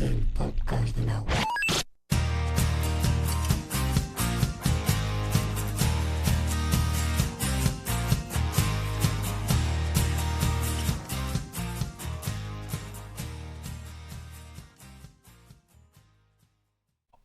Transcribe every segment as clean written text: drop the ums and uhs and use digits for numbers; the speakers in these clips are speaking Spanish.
El podcast del agua.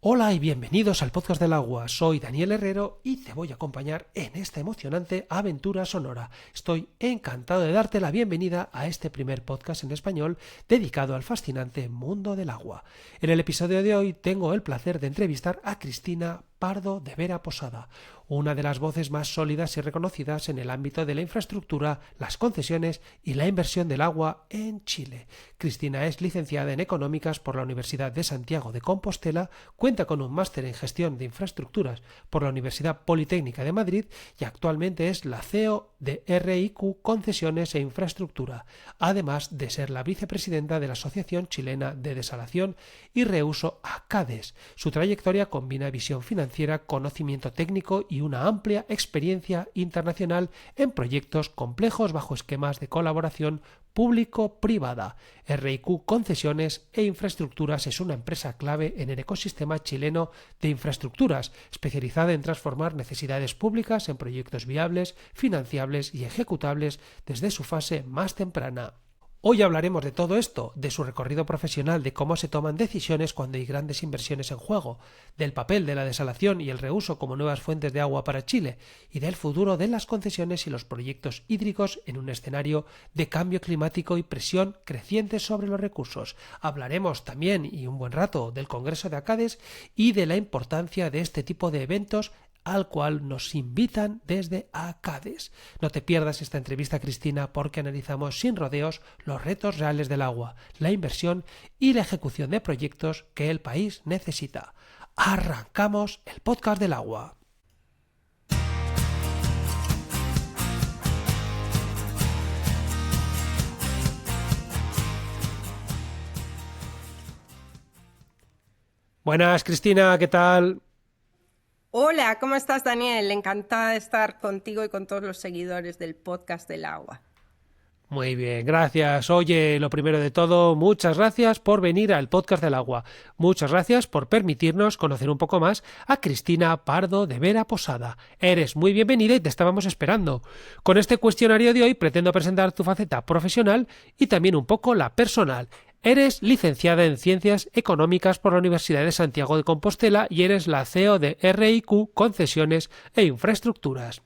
Hola y bienvenidos al Podcast del Agua, soy Daniel Herrero y te voy a acompañar en esta emocionante aventura sonora. Estoy encantado de darte la bienvenida a este primer podcast en español dedicado al fascinante mundo del agua. En el episodio de hoy tengo el placer de entrevistar a Cristina Pardo de Vera Posada, una de las voces más sólidas y reconocidas en el ámbito de la infraestructura, las concesiones y la inversión del agua en Chile. Cristina es licenciada en Económicas por la Universidad de Santiago de Compostela, cuenta con un máster en Gestión de Infraestructuras por la Universidad Politécnica de Madrid y actualmente es la CEO de RIQ Concesiones e Infraestructura, además de ser la vicepresidenta de la Asociación Chilena de Desalación y Reuso ACADES. Su trayectoria combina visión financiera, conocimiento técnico y una amplia experiencia internacional en proyectos complejos bajo esquemas de colaboración público-privada. RIQ Concesiones e Infraestructuras es una empresa clave en el ecosistema chileno de infraestructuras, especializada en transformar necesidades públicas en proyectos viables, financiables y ejecutables desde su fase más temprana. Hoy hablaremos de todo esto, de su recorrido profesional, de cómo se toman decisiones cuando hay grandes inversiones en juego, del papel de la desalación y el reuso como nuevas fuentes de agua para Chile y del futuro de las concesiones y los proyectos hídricos en un escenario de cambio climático y presión creciente sobre los recursos. Hablaremos también, y un buen rato, del Congreso de ACADES y de la importancia de este tipo de eventos al cual nos invitan desde ACADES. No te pierdas esta entrevista, Cristina, porque analizamos sin rodeos los retos reales del agua, la inversión y la ejecución de proyectos que el país necesita. Arrancamos el podcast del agua. Buenas, Cristina, ¿qué tal? Hola, ¿cómo estás, Daniel? Encantada de estar contigo y con todos los seguidores del podcast del agua. Muy bien, gracias. Oye, lo primero de todo, muchas gracias por venir al Podcast del Agua. Muchas gracias por permitirnos conocer un poco más a Cristina Pardo de Vera Posada. Eres muy bienvenida y te estábamos esperando. Con este cuestionario de hoy pretendo presentar tu faceta profesional y también un poco la personal. Eres licenciada en Ciencias Económicas por la Universidad de Santiago de Compostela y eres la CEO de RIQ Concesiones e Infraestructuras.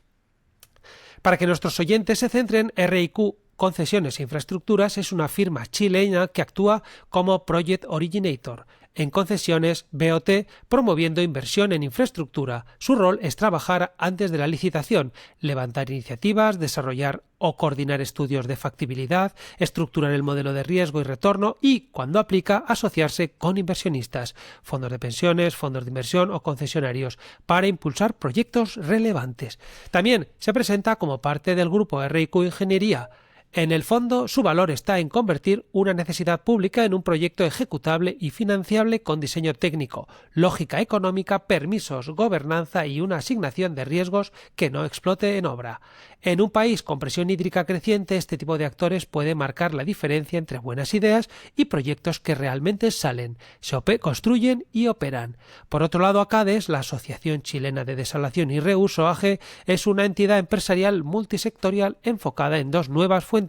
Para que nuestros oyentes se centren, RIQ Concesiones e Infraestructuras es una firma chilena que actúa como Project Originator en concesiones BOT, promoviendo inversión en infraestructura. Su rol es trabajar antes de la licitación, levantar iniciativas, desarrollar o coordinar estudios de factibilidad, estructurar el modelo de riesgo y retorno y, cuando aplica, asociarse con inversionistas, fondos de pensiones, fondos de inversión o concesionarios para impulsar proyectos relevantes. También se presenta como parte del grupo RIQ Ingeniería. En el fondo, su valor está en convertir una necesidad pública en un proyecto ejecutable y financiable con diseño técnico, lógica económica, permisos, gobernanza y una asignación de riesgos que no explote en obra. En un país con presión hídrica creciente, este tipo de actores puede marcar la diferencia entre buenas ideas y proyectos que realmente salen, se construyen y operan. Por otro lado, ACADES, la Asociación Chilena de Desalación y Reuso AG, es una entidad empresarial multisectorial enfocada en dos nuevas fuentes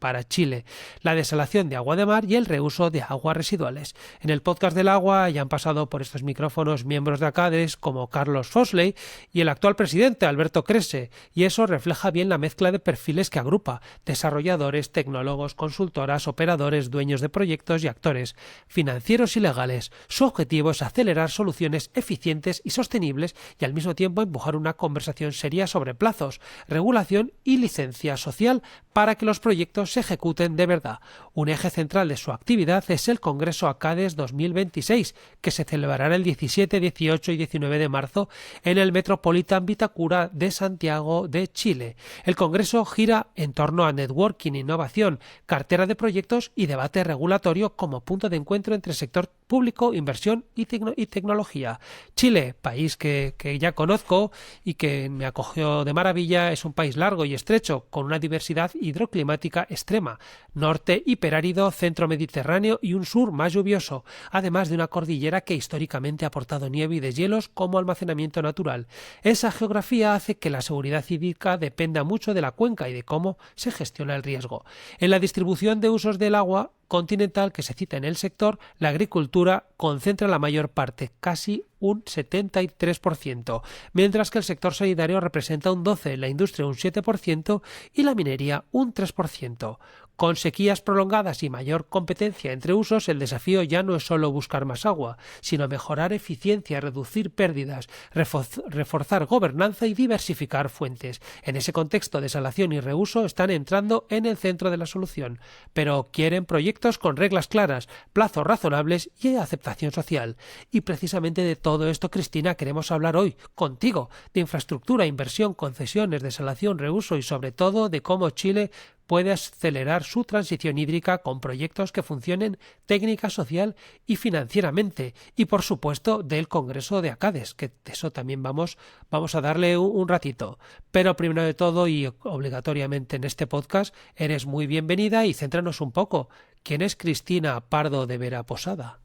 para Chile, la desalación de agua de mar y el reuso de aguas residuales. En el podcast del agua ya han pasado por estos micrófonos miembros de ACADES como Carlos Fosley y el actual presidente Alberto Crese, y eso refleja bien la mezcla de perfiles que agrupa: desarrolladores, tecnólogos, consultoras, operadores, dueños de proyectos y actores financieros y legales. Su objetivo es acelerar soluciones eficientes y sostenibles y al mismo tiempo empujar una conversación seria sobre plazos, regulación y licencia social para que los proyectos se ejecuten de verdad. Un eje central de su actividad es el Congreso ACADES 2026, que se celebrará el 17, 18 y 19 de marzo en el Metropolitan Vitacura de Santiago de Chile. El Congreso gira en torno a networking, innovación, cartera de proyectos y debate regulatorio como punto de encuentro entre el sector público, inversión y tecnología. Chile, país que ya conozco y que me acogió de maravilla, es un país largo y estrecho, con una diversidad hidroclimática extrema, norte hiperárido, centro mediterráneo y un sur más lluvioso, además de una cordillera que históricamente ha aportado nieve y deshielos como almacenamiento natural. Esa geografía hace que la seguridad hídrica dependa mucho de la cuenca y de cómo se gestiona el riesgo. En la distribución de usos del agua continental que se cita en el sector, la agricultura concentra la mayor parte, casi un 73%, mientras que el sector sanitario representa un 12%, la industria un 7% y la minería un 3%. Con sequías prolongadas y mayor competencia entre usos, el desafío ya no es solo buscar más agua, sino mejorar eficiencia, reducir pérdidas, reforzar gobernanza y diversificar fuentes. En ese contexto, desalación y reuso están entrando en el centro de la solución, pero quieren proyectos con reglas claras, plazos razonables y aceptación social. Y precisamente de todo esto, Cristina, queremos hablar hoy contigo, de infraestructura, inversión, concesiones, desalación, reuso y sobre todo de cómo Chile puede acelerar su transición hídrica con proyectos que funcionen técnica, social y financieramente. Y por supuesto del Congreso de ACADES, que de eso también vamos a darle un ratito. Pero primero de todo y obligatoriamente en este podcast, eres muy bienvenida y céntranos un poco. ¿Quién es Cristina Pardo de Vera Posada?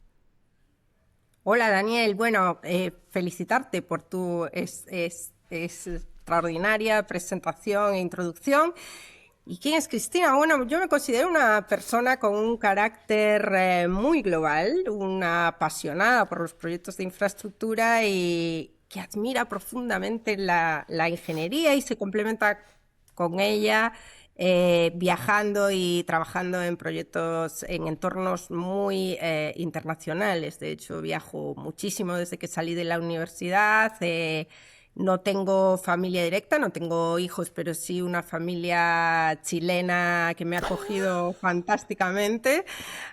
Hola Daniel, bueno, felicitarte por tu extraordinaria presentación e introducción. ¿Y quién es Cristina? Bueno, yo me considero una persona con un carácter muy global, una apasionada por los proyectos de infraestructura y que admira profundamente la ingeniería y se complementa con ella viajando y trabajando en proyectos en entornos muy internacionales. De hecho, viajo muchísimo desde que salí de la universidad. No tengo familia directa, no tengo hijos, pero sí una familia chilena que me ha acogido fantásticamente.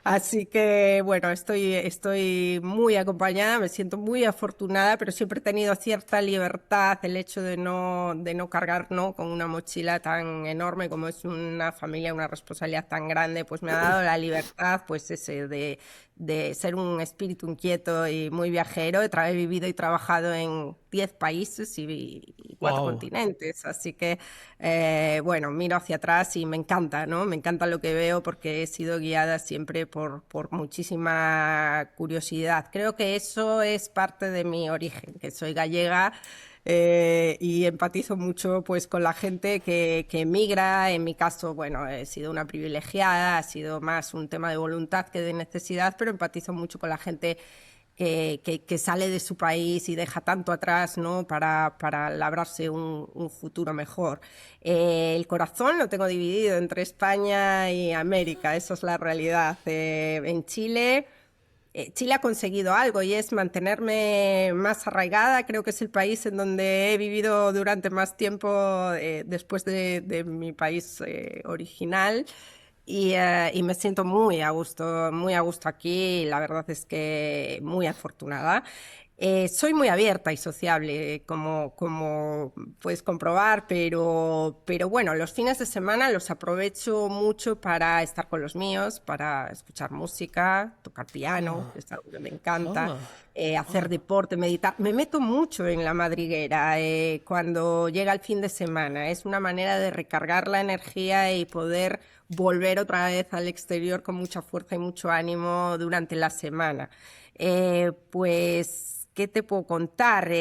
Así que, bueno, estoy muy acompañada, me siento muy afortunada, pero siempre he tenido cierta libertad, el hecho de no cargar, ¿no?, con una mochila tan enorme como es una familia, una responsabilidad tan grande, pues me ha dado la libertad, pues de ser un espíritu inquieto y muy viajero. He vivido y trabajado en 10 países y 4 continentes, así que bueno, miro hacia atrás y me encanta, ¿no? Me encanta lo que veo porque he sido guiada siempre por muchísima curiosidad. Creo que eso es parte de mi origen, que soy gallega. Y empatizo mucho pues con la gente que emigra. En mi caso, bueno, he sido una privilegiada, ha sido más un tema de voluntad que de necesidad, pero empatizo mucho con la gente que sale de su país y deja tanto atrás, ¿no?, para labrarse un futuro mejor. El corazón lo tengo dividido entre España y América, esa es la realidad. En Chile ha conseguido algo y es mantenerme más arraigada. Creo que es el país en donde he vivido durante más tiempo después de mi país original y me siento muy a gusto aquí. La verdad es que muy afortunada. Soy muy abierta y sociable, como puedes comprobar, pero bueno, los fines de semana los aprovecho mucho para estar con los míos, para escuchar música, tocar piano, que es algo que me encanta, hacer deporte, meditar. Me meto mucho en la madriguera cuando llega el fin de semana. Es una manera de recargar la energía y poder volver otra vez al exterior con mucha fuerza y mucho ánimo durante la semana. Pues ¿qué te puedo contar?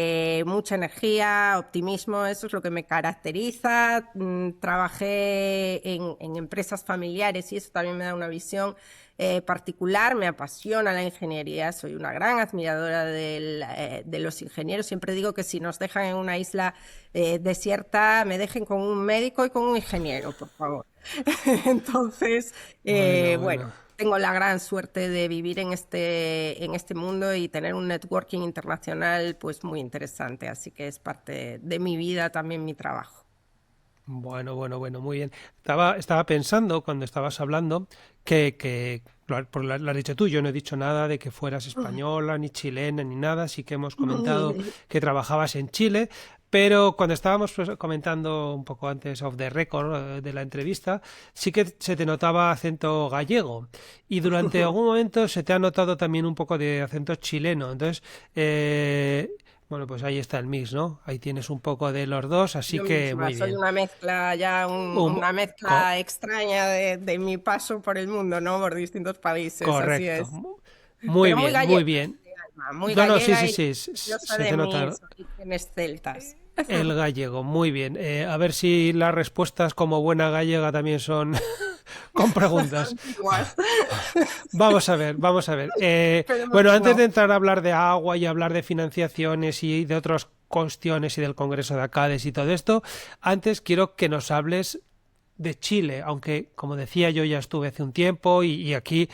Mucha energía, optimismo, eso es lo que me caracteriza. Trabajé en empresas familiares y eso también me da una visión particular. Me apasiona la ingeniería, soy una gran admiradora de los ingenieros. Siempre digo que si nos dejan en una isla desierta, me dejen con un médico y con un ingeniero, por favor. Entonces, bueno, tengo la gran suerte de vivir en este mundo y tener un networking internacional pues muy interesante, así que es parte de mi vida también mi trabajo. Bueno, muy bien. Estaba pensando cuando estabas hablando que lo has dicho tú, yo no he dicho nada de que fueras española, ni chilena, ni nada, sí que hemos comentado que trabajabas en Chile. Pero cuando estábamos comentando un poco antes off the record de la entrevista, sí que se te notaba acento gallego y durante algún momento se te ha notado también un poco de acento chileno. Entonces, bueno, pues ahí está el mix, ¿no? Ahí tienes un poco de los dos, así Yo que misma muy soy bien. una mezcla, ya Um, una co- mezcla extraña de mi paso por el mundo, ¿no? Por distintos países, así correcto. es. Muy Pero muy bien, muy gallega, bien. de alma, muy No, no, sí, gallega sí, y sí, orgullosa se de te mis nota. orígenes celtas. El gallego, muy bien. A ver si las respuestas como buena gallega también son con preguntas. Antiguas. Vamos a ver, vamos a ver. Esperemos Bueno, que antes no. de entrar a hablar de agua y hablar de financiaciones y de otras cuestiones y del Congreso de Acades y todo esto, antes quiero que nos hables de Chile, aunque como decía yo ya estuve hace un tiempo y aquí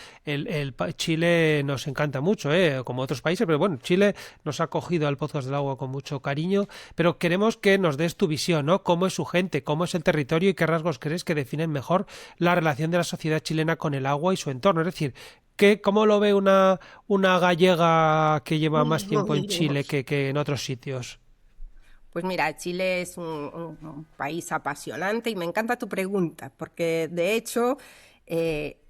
Chile nos encanta mucho, como otros países, pero bueno, Chile nos ha cogido al Podcast del Agua con mucho cariño, pero queremos que nos des tu visión, ¿no? ¿Cómo es su gente, cómo es el territorio y qué rasgos crees que definen mejor la relación de la sociedad chilena con el agua y su entorno? Es decir, ¿cómo lo ve una gallega que lleva más tiempo en Chile que en otros sitios? Pues mira, Chile es un país apasionante y me encanta tu pregunta, porque de hecho,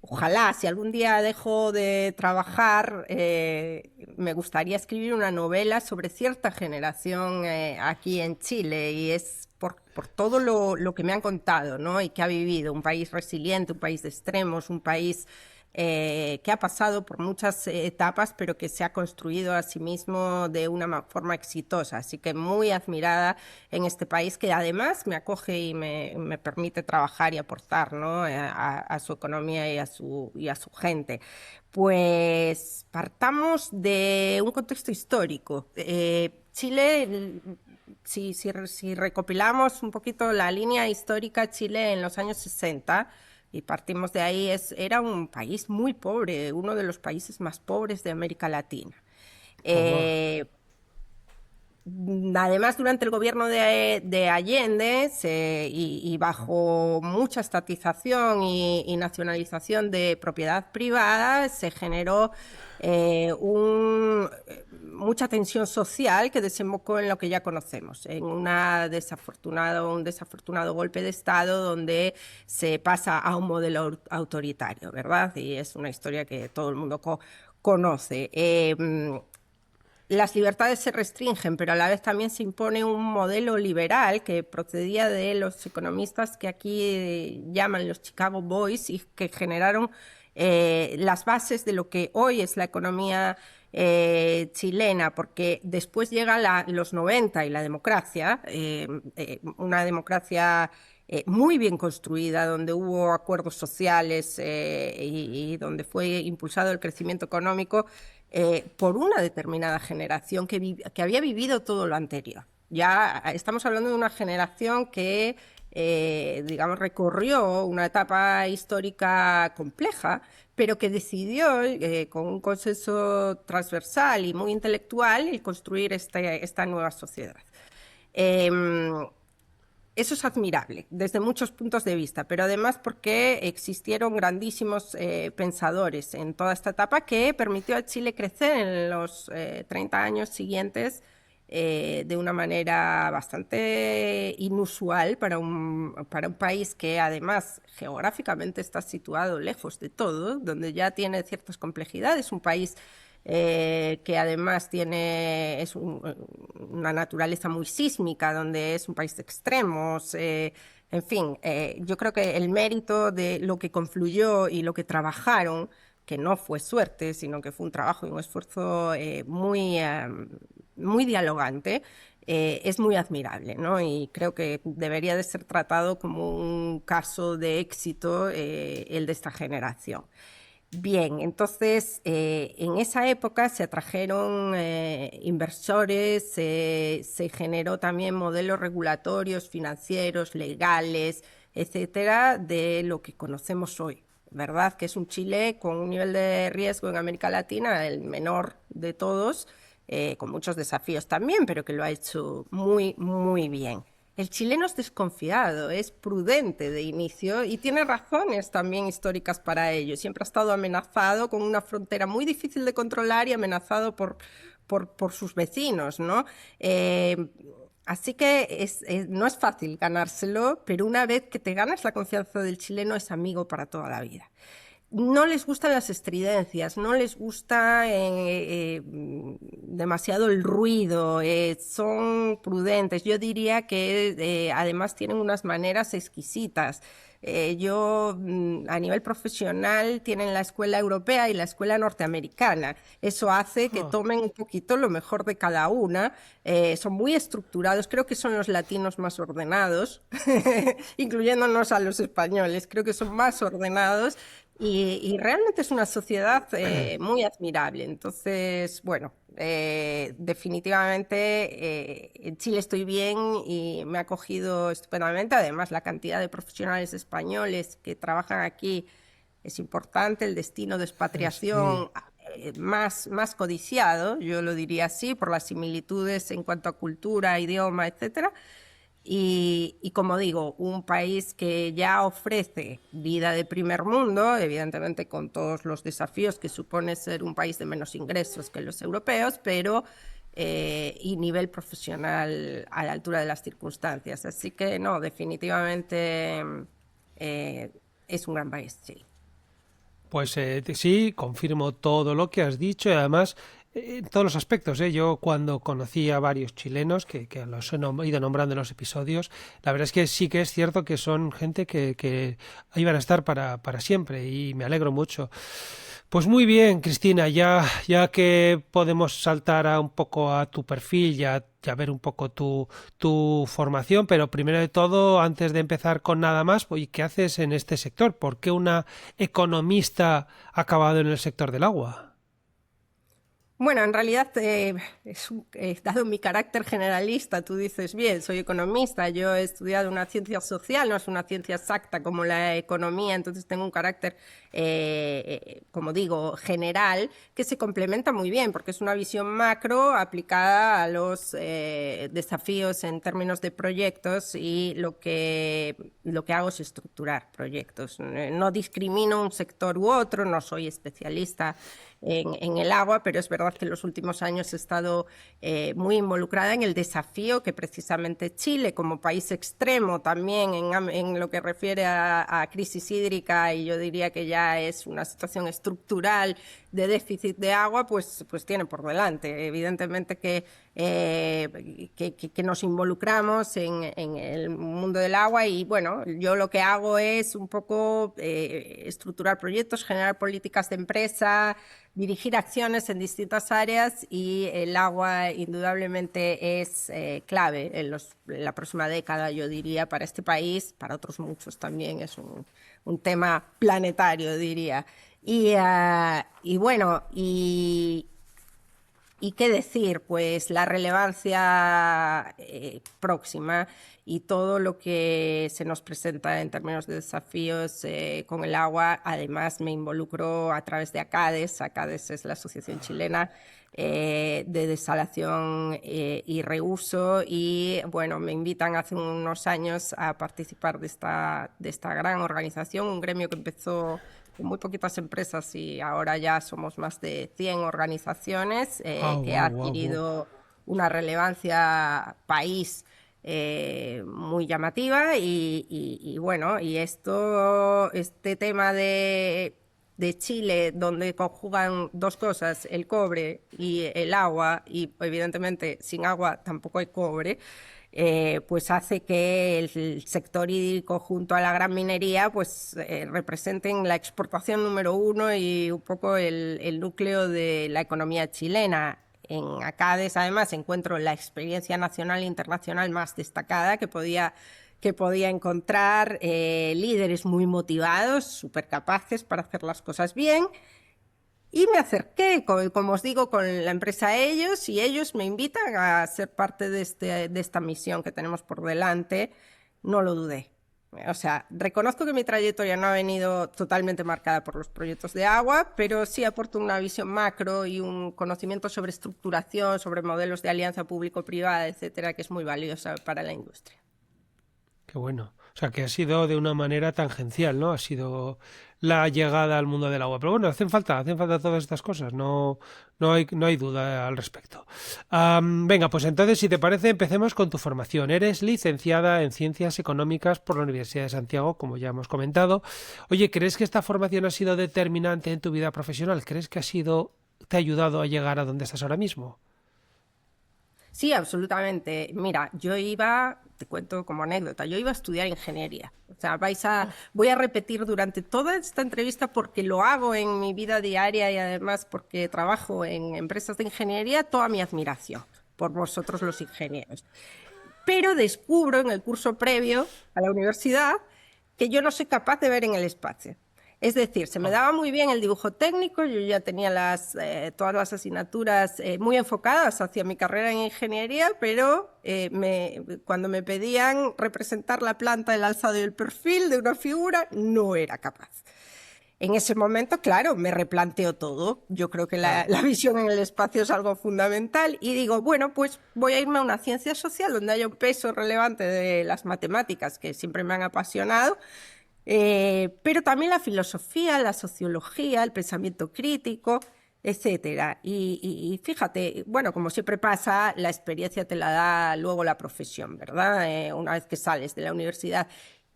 ojalá si algún día dejo de trabajar, me gustaría escribir una novela sobre cierta generación aquí en Chile y es por todo lo que me han contado, ¿no? Y que ha vivido, un país resiliente, un país de extremos, un país que ha pasado por muchas etapas, pero que se ha construido a sí mismo de una forma exitosa. Así que muy admirada en este país que además me acoge y me permite trabajar y aportar, ¿no? A su economía y a su gente. Pues partamos de un contexto histórico. Chile, si recopilamos un poquito la línea histórica, Chile en los años 60 y partimos de ahí, era un país muy pobre, uno de los países más pobres de América Latina. Toma. Eh, Además, durante el gobierno de Allende y bajo mucha estatización y nacionalización de propiedad privada, se generó mucha tensión social que desembocó en lo que ya conocemos, en un desafortunado golpe de Estado donde se pasa a un modelo autoritario, ¿verdad? Y es una historia que todo el mundo conoce. Las libertades se restringen, pero a la vez también se impone un modelo liberal que procedía de los economistas que aquí llaman los Chicago Boys y que generaron las bases de lo que hoy es la economía chilena, porque después llegan los 90 y la democracia, una democracia muy bien construida, donde hubo acuerdos sociales y donde fue impulsado el crecimiento económico por una determinada generación que había vivido todo lo anterior. Ya estamos hablando de una generación que, digamos, recorrió una etapa histórica compleja, pero que decidió, con un consenso transversal y muy intelectual, el construir esta nueva sociedad. Eh, Eso es admirable desde muchos puntos de vista, pero además porque existieron grandísimos pensadores en toda esta etapa que permitió a Chile crecer en los 30 años siguientes de una manera bastante inusual para un país que además geográficamente está situado lejos de todo, donde ya tiene ciertas complejidades, un país que además es una naturaleza muy sísmica, donde es un país de extremos. En fin, yo creo que el mérito de lo que confluyó y lo que trabajaron, que no fue suerte, sino que fue un trabajo y un esfuerzo muy dialogante, es muy admirable, ¿no? Y creo que debería de ser tratado como un caso de éxito el de esta generación. Bien, entonces en esa época se atrajeron inversores, se generó también modelos regulatorios, financieros, legales, etcétera, de lo que conocemos hoy, ¿verdad? Que es un Chile con un nivel de riesgo en América Latina, el menor de todos, con muchos desafíos también, pero que lo ha hecho muy, muy bien. El chileno es desconfiado, es prudente de inicio y tiene razones también históricas para ello. Siempre ha estado amenazado con una frontera muy difícil de controlar y amenazado por sus vecinos, ¿no? Así que no es fácil ganárselo, pero una vez que te ganas la confianza del chileno es amigo para toda la vida. No les gustan las estridencias, no les gusta demasiado el ruido, son prudentes. Yo diría que además tienen unas maneras exquisitas. A nivel profesional, tienen la escuela europea y la escuela norteamericana. Eso hace que tomen un poquito lo mejor de cada una. Son muy estructurados. Creo que son los latinos más ordenados, incluyéndonos a los españoles. Creo que son más ordenados. Y realmente es una sociedad muy admirable. Entonces, bueno, definitivamente en Chile estoy bien y me ha acogido estupendamente. Además, la cantidad de profesionales españoles que trabajan aquí es importante. El destino de expatriación más codiciado, yo lo diría así, por las similitudes en cuanto a cultura, idioma, etcétera. Y como digo, un país que ya ofrece vida de primer mundo, evidentemente con todos los desafíos que supone ser un país de menos ingresos que los europeos, pero y nivel profesional a la altura de las circunstancias. Así que no, definitivamente es un gran país, sí. Pues sí, confirmo todo lo que has dicho y además en todos los aspectos. Yo cuando conocí a varios chilenos, que los he ido nombrando en los episodios, la verdad es que sí que es cierto que son gente que iban a estar para siempre y me alegro mucho. Pues muy bien, Cristina, ya que podemos saltar un poco a tu perfil, ya ver un poco tu formación, pero primero de todo, antes de empezar con nada más, pues, ¿qué haces en este sector? ¿Por qué una economista ha acabado en el sector del agua? Bueno, en realidad, dado mi carácter generalista, tú dices, bien, soy economista, yo he estudiado una ciencia social, no es una ciencia exacta como la economía, entonces tengo un carácter, como digo, general, que se complementa muy bien, porque es una visión macro aplicada a los desafíos en términos de proyectos, y lo que hago es estructurar proyectos. No discrimino un sector u otro, no soy especialista en el agua, pero es verdad que en los últimos años he estado muy involucrada en el desafío que precisamente Chile, como país extremo también en lo que refiere a crisis hídrica, y yo diría que ya es una situación estructural de déficit de agua, pues tiene por delante. Evidentemente que nos involucramos en el mundo del agua, y bueno, yo lo que hago es un poco estructurar proyectos, generar políticas de empresa, dirigir acciones en distintas áreas, y el agua indudablemente es clave en la próxima década, yo diría, para este país, para otros muchos también, es un tema planetario, diría. Y bueno, ¿y qué decir? Pues la relevancia próxima y todo lo que se nos presenta en términos de desafíos con el agua. Además, me involucro a través de ACADES. ACADES es la Asociación Chilena de Desalación y Reuso, y bueno, me invitan hace unos años a participar de esta gran organización, un gremio que empezó con muy poquitas empresas y ahora ya somos más de 100 organizaciones, que ha adquirido una relevancia país muy llamativa, y bueno, y este tema de Chile, donde conjugan dos cosas, el cobre y el agua, y evidentemente sin agua tampoco hay cobre, pues hace que el sector hídrico junto a la gran minería pues representen la exportación número uno y un poco el núcleo de la economía chilena. En ACADES, además, encuentro la experiencia nacional e internacional más destacada que podía encontrar, líderes muy motivados, súper capaces para hacer las cosas bien. Y me acerqué, como os digo, con la empresa a ellos, y ellos me invitan a ser parte de esta misión que tenemos por delante. No lo dudé. O sea, reconozco que mi trayectoria no ha venido totalmente marcada por los proyectos de agua, pero sí aporto una visión macro y un conocimiento sobre estructuración, sobre modelos de alianza público-privada, etcétera, que es muy valiosa para la industria. Qué bueno. O sea, que ha sido de una manera tangencial, ¿no? Ha sido la llegada al mundo del agua. Pero bueno, hacen falta todas estas cosas, no hay duda al respecto. Venga, pues entonces, si te parece, empecemos con tu formación. Eres licenciada en Ciencias Económicas por la Universidad de Santiago, como ya hemos comentado. Oye, ¿crees que esta formación ha sido determinante en tu vida profesional? ¿Crees que te ha ayudado a llegar a donde estás ahora mismo? Sí, absolutamente. Mira, te cuento como anécdota, yo iba a estudiar ingeniería. O sea, voy a repetir durante toda esta entrevista porque lo hago en mi vida diaria y además porque trabajo en empresas de ingeniería, toda mi admiración por vosotros los ingenieros. Pero descubro en el curso previo a la universidad que yo no soy capaz de ver en el espacio. Es decir, se me daba muy bien el dibujo técnico, yo ya tenía todas las asignaturas muy enfocadas hacia mi carrera en ingeniería, pero cuando me pedían representar la planta, el alzado y el perfil de una figura, no era capaz. En ese momento, claro, me replanteo todo. Yo creo que la visión en el espacio es algo fundamental y digo, bueno, pues voy a irme a una ciencia social donde haya un peso relevante de las matemáticas que siempre me han apasionado. Pero también la filosofía, la sociología, el pensamiento crítico, etcétera. Y fíjate, bueno, como siempre pasa, la experiencia te la da luego la profesión, ¿verdad? Una vez que sales de la universidad.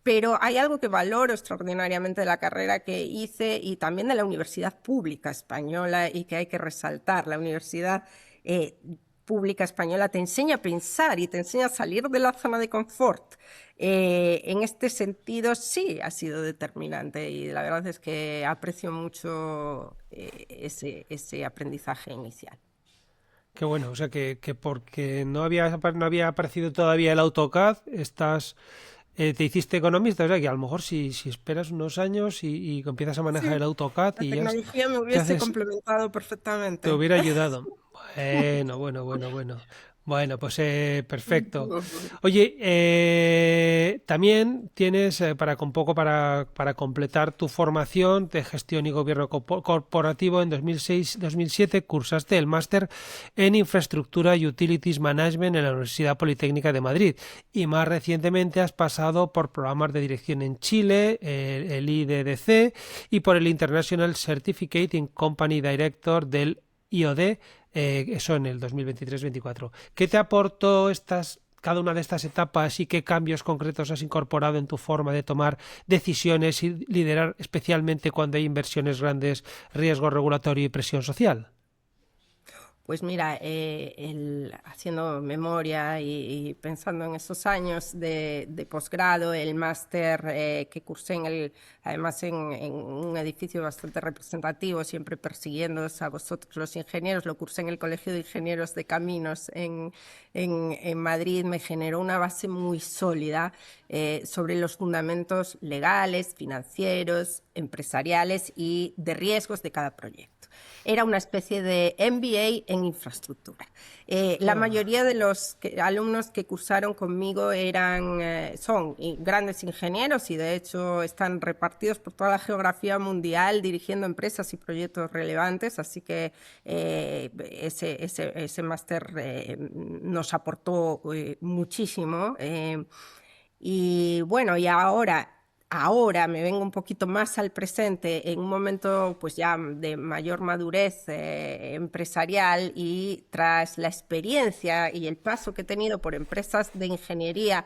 Pero hay algo que valoro extraordinariamente de la carrera que hice y también de la Universidad Pública Española y que hay que resaltar. La Universidad Pública Española te enseña a pensar y te enseña a salir de la zona de confort. En este sentido sí ha sido determinante y la verdad es que aprecio mucho ese aprendizaje inicial. Qué bueno, o sea que porque no había aparecido todavía el AutoCAD, te hiciste economista, o sea que a lo mejor si esperas unos años y empiezas a manejar Sí, el AutoCAD la y ya tecnología me te hubiese haces, complementado te perfectamente. hubiera ayudado. Bueno. Bueno, pues perfecto. Oye, también tienes para completar tu formación de gestión y gobierno corporativo en 2006-2007 cursaste el máster en infraestructura y utilities management en la Universidad Politécnica de Madrid y más recientemente has pasado por programas de dirección en Chile, el IDDC y por el International Certificate in Company Director del IOD, eso en el 2023-24. ¿Qué te aportó cada una de estas etapas y qué cambios concretos has incorporado en tu forma de tomar decisiones y liderar, especialmente cuando hay inversiones grandes, riesgo regulatorio y presión social? Pues mira, haciendo memoria y pensando en esos años de posgrado, el máster que cursé además en un edificio bastante representativo, siempre persiguiéndoos a vosotros los ingenieros, lo cursé en el Colegio de Ingenieros de Caminos en Madrid, me generó una base muy sólida sobre los fundamentos legales, financieros, empresariales y de riesgos de cada proyecto. Era una especie de MBA en infraestructura. La mayoría de los alumnos que cursaron conmigo son grandes ingenieros y de hecho están repartidos por toda la geografía mundial dirigiendo empresas y proyectos relevantes, así que ese máster nos aportó muchísimo. Y bueno, y ahora me vengo un poquito más al presente en un momento pues ya de mayor madurez empresarial y tras la experiencia y el paso que he tenido por empresas de ingeniería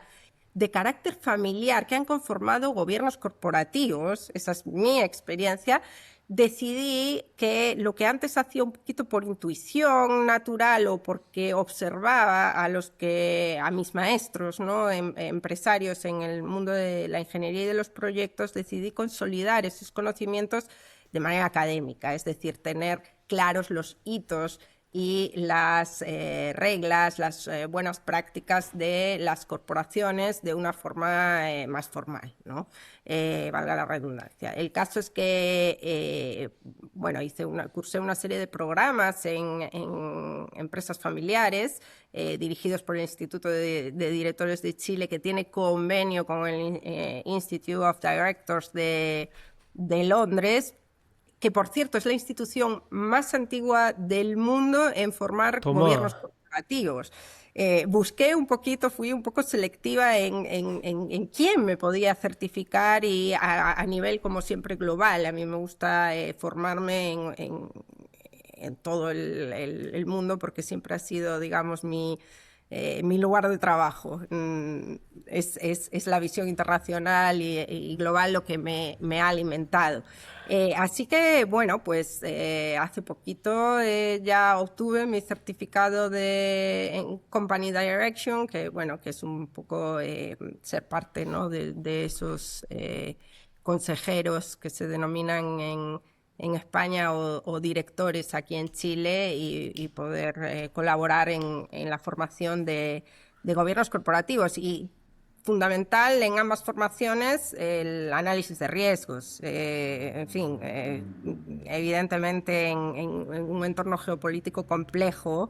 de carácter familiar que han conformado gobiernos corporativos, esa es mi experiencia, decidí que lo que antes hacía un poquito por intuición natural o porque observaba a mis maestros, ¿no? Empresarios en el mundo de la ingeniería y de los proyectos, decidí consolidar esos conocimientos de manera académica, es decir, tener claros los hitos y las reglas, las buenas prácticas de las corporaciones de una forma más formal, ¿no? Valga la redundancia. El caso es que, bueno, cursé una serie de programas en empresas familiares dirigidos por el Instituto de Directores de Chile, que tiene convenio con el Institute of Directors de Londres, que por cierto es la institución más antigua del mundo en formar gobiernos Toma. corporativos. Busqué un poquito, fui un poco selectiva en quién me podía certificar y a nivel, como siempre, global. A mí me gusta formarme en todo el mundo porque siempre ha sido, digamos, mi lugar de trabajo. Es la visión internacional y global lo que me ha alimentado. Así que, bueno, pues hace poquito ya obtuve mi certificado en Company Direction, que, bueno, que es un poco ser parte, ¿no?, de esos consejeros que se denominan en España o directores aquí en Chile y poder colaborar en la formación de gobiernos corporativos. Y fundamental en ambas formaciones el análisis de riesgos. En fin, evidentemente en un entorno geopolítico complejo,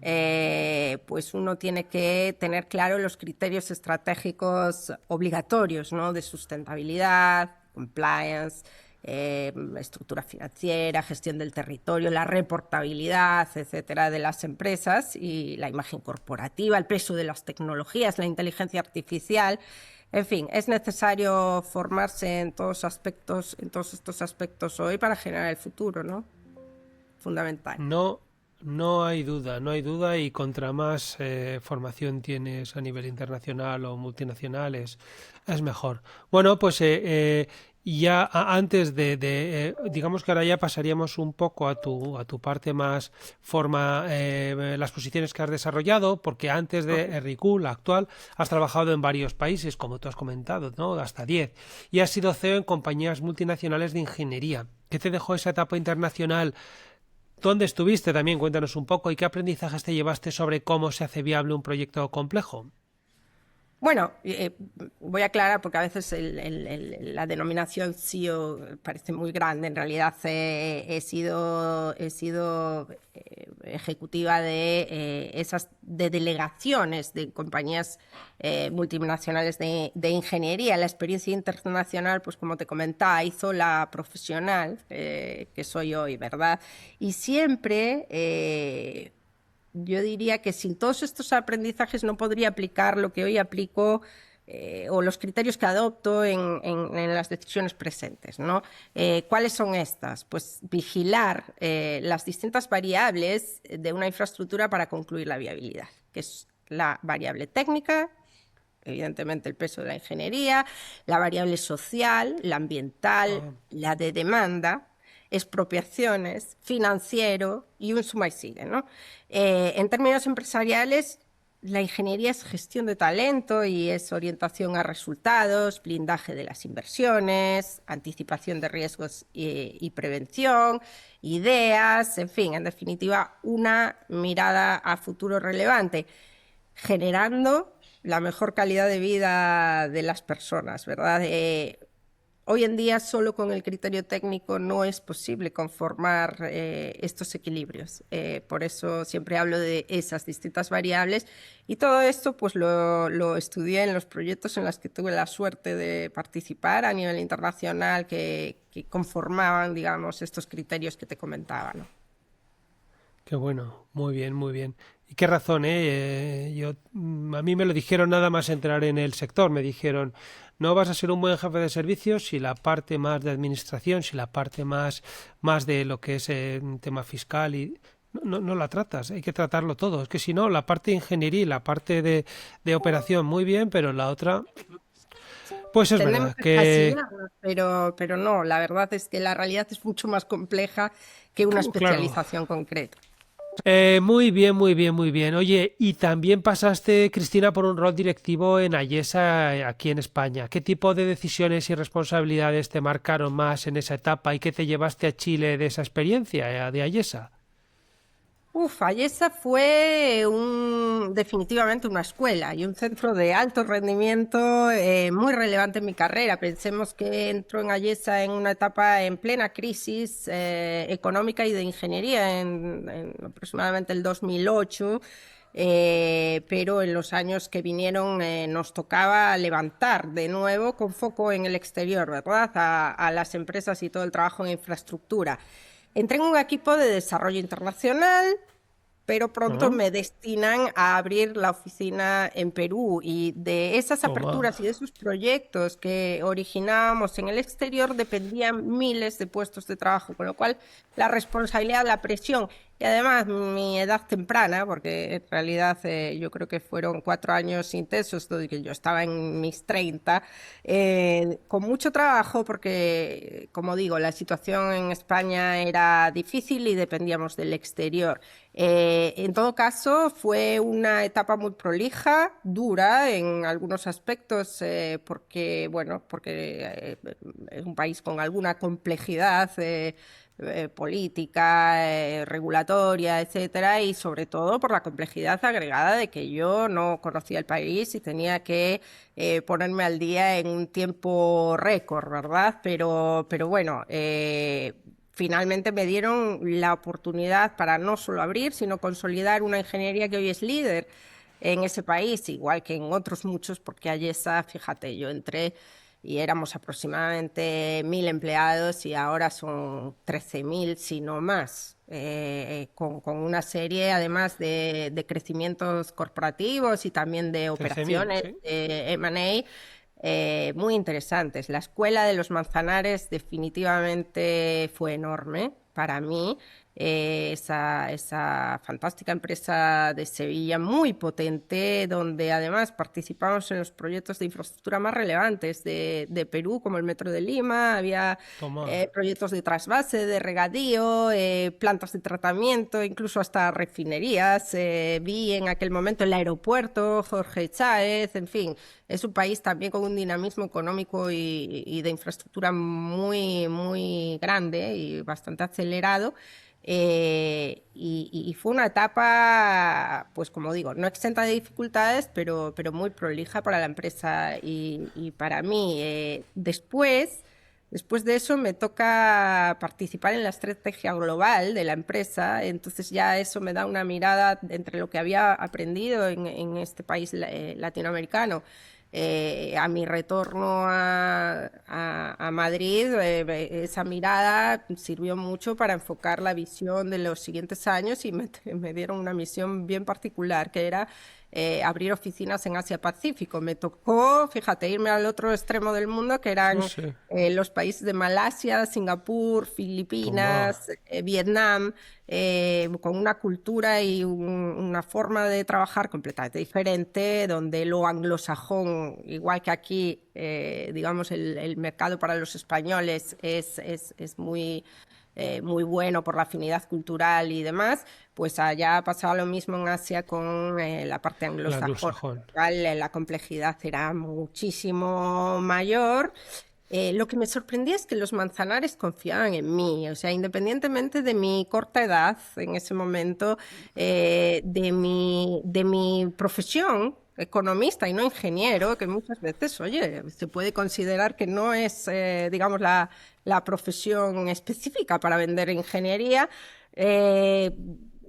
pues uno tiene que tener claro los criterios estratégicos obligatorios, ¿no?, de sustentabilidad, compliance, estructura financiera, gestión del territorio, la reportabilidad, etcétera, de las empresas y la imagen corporativa, el peso de las tecnologías, la inteligencia artificial. En fin, es necesario formarse en todos estos aspectos hoy para generar el futuro, ¿no? Fundamental. No hay duda, no hay duda, y contra más formación tienes a nivel internacional o multinacional es mejor. Bueno, pues ya antes digamos que ahora ya pasaríamos un poco a tu parte más las posiciones que has desarrollado, porque antes de RICU, la actual, has trabajado en varios países, como tú has comentado, ¿no?, hasta 10, y has sido CEO en compañías multinacionales de ingeniería. ¿Qué te dejó esa etapa internacional? ¿Dónde estuviste también? Cuéntanos un poco, y qué aprendizajes te llevaste sobre cómo se hace viable un proyecto complejo. Bueno, voy a aclarar porque a veces la denominación CEO parece muy grande. En realidad he sido ejecutiva de esas delegaciones de compañías multinacionales de ingeniería. La experiencia internacional, pues como te comentaba, hizo la profesional que soy hoy, ¿verdad? Y siempre... yo diría que sin todos estos aprendizajes no podría aplicar lo que hoy aplico o los criterios que adopto en las decisiones presentes, ¿no? ¿Cuáles son estas? Pues vigilar las distintas variables de una infraestructura para concluir la viabilidad, que es la variable técnica, evidentemente el peso de la ingeniería, la variable social, la ambiental, la de demanda, expropiaciones, financiero y un suma y sigue, ¿no? En términos empresariales, la ingeniería es gestión de talento y es orientación a resultados, blindaje de las inversiones, anticipación de riesgos y prevención, ideas, en fin, en definitiva, una mirada a futuro relevante, generando la mejor calidad de vida de las personas, ¿verdad? Hoy en día solo con el criterio técnico no es posible conformar estos equilibrios. Por eso siempre hablo de esas distintas variables y todo esto pues lo estudié en los proyectos en los que tuve la suerte de participar a nivel internacional que conformaban, digamos, estos criterios que te comentaba, ¿no? Qué bueno, muy bien, muy bien. Y qué razón, a mí me lo dijeron nada más entrar en el sector, me dijeron, no vas a ser un buen jefe de servicios si la parte más de administración, si la parte más de lo que es tema fiscal y no la tratas, hay que tratarlo todo. Es que si no, la parte de ingeniería y la parte de operación muy bien, pero la otra, pues es Tenemos verdad que que, encasillarnos, pero no, la verdad es que la realidad es mucho más compleja que una claro. especialización concreta. Muy bien, muy bien, muy bien. Oye, y también pasaste, Cristina, por un rol directivo en Ayesa, aquí en España. ¿Qué tipo de decisiones y responsabilidades te marcaron más en esa etapa y qué te llevaste a Chile de esa experiencia, de Ayesa? Ayesa fue definitivamente una escuela y un centro de alto rendimiento muy relevante en mi carrera. Pensemos que entro en Ayesa en una etapa en plena crisis económica y de ingeniería en aproximadamente el 2008. Pero en los años que vinieron nos tocaba levantar de nuevo con foco en el exterior, ¿verdad? A las empresas y todo el trabajo en infraestructura. Entré en un equipo de desarrollo internacional pero pronto Ah, me destinan a abrir la oficina en Perú y de esas toma. aperturas y de esos proyectos que originábamos en el exterior dependían miles de puestos de trabajo, con lo cual la responsabilidad, la presión y además mi edad temprana, porque en realidad yo creo que fueron 4 años intensos, desde que yo estaba en mis 30, con mucho trabajo, porque, como digo, la situación en España era difícil y dependíamos del exterior. En todo caso, fue una etapa muy prolija, dura en algunos aspectos, porque, bueno, porque es un país con alguna complejidad. Política, regulatoria, etcétera, y sobre todo por la complejidad agregada de que yo no conocía el país y tenía que ponerme al día en un tiempo récord, ¿verdad? Pero bueno, finalmente me dieron la oportunidad para no solo abrir, sino consolidar una ingeniería que hoy es líder en ese país, igual que en otros muchos, porque Ayesa, fíjate, yo entré y éramos aproximadamente 1.000 empleados y ahora son 13.000, si no más, con una serie además de crecimientos corporativos y también de 13.000, operaciones sí. M&A muy interesantes. La escuela de los Manzanares definitivamente fue enorme para mí. Esa fantástica empresa de Sevilla, muy potente, donde además participamos en los proyectos de infraestructura más relevantes de Perú, como el Metro de Lima, había Toma. proyectos de trasvase, de regadío, plantas de tratamiento, incluso hasta refinerías. Vi en aquel momento el aeropuerto, Jorge Cháez, en fin, es un país también con un dinamismo económico y de infraestructura muy, muy grande y bastante acelerado. Y fue una etapa, pues como digo, no exenta de dificultades, pero muy prolija para la empresa y para mí. Después de eso me toca participar en la estrategia global de la empresa, entonces ya eso me da una mirada entre lo que había aprendido en este país latinoamericano. A mi retorno a Madrid, esa mirada sirvió mucho para enfocar la visión de los siguientes años y me dieron una misión bien particular, que era abrir oficinas en Asia-Pacífico. Me tocó, fíjate, irme al otro extremo del mundo, que Sí, eran sí. los países de Malasia, Singapur, Toma. Filipinas, Vietnam, con una cultura y una forma de trabajar completamente diferente, donde lo anglosajón, igual que aquí, digamos, el mercado para los españoles es muy bueno por la afinidad cultural y demás, pues allá pasaba lo mismo en Asia con la parte El anglosajona, con anglosajón. lo cual la complejidad era muchísimo mayor. Lo que me sorprendía es que los Manzanares confiaban en mí, o sea, independientemente de mi corta edad en ese momento, de mi profesión, economista y no ingeniero, que muchas veces, oye, se puede considerar que no es, digamos, la profesión específica para vender ingeniería. eh,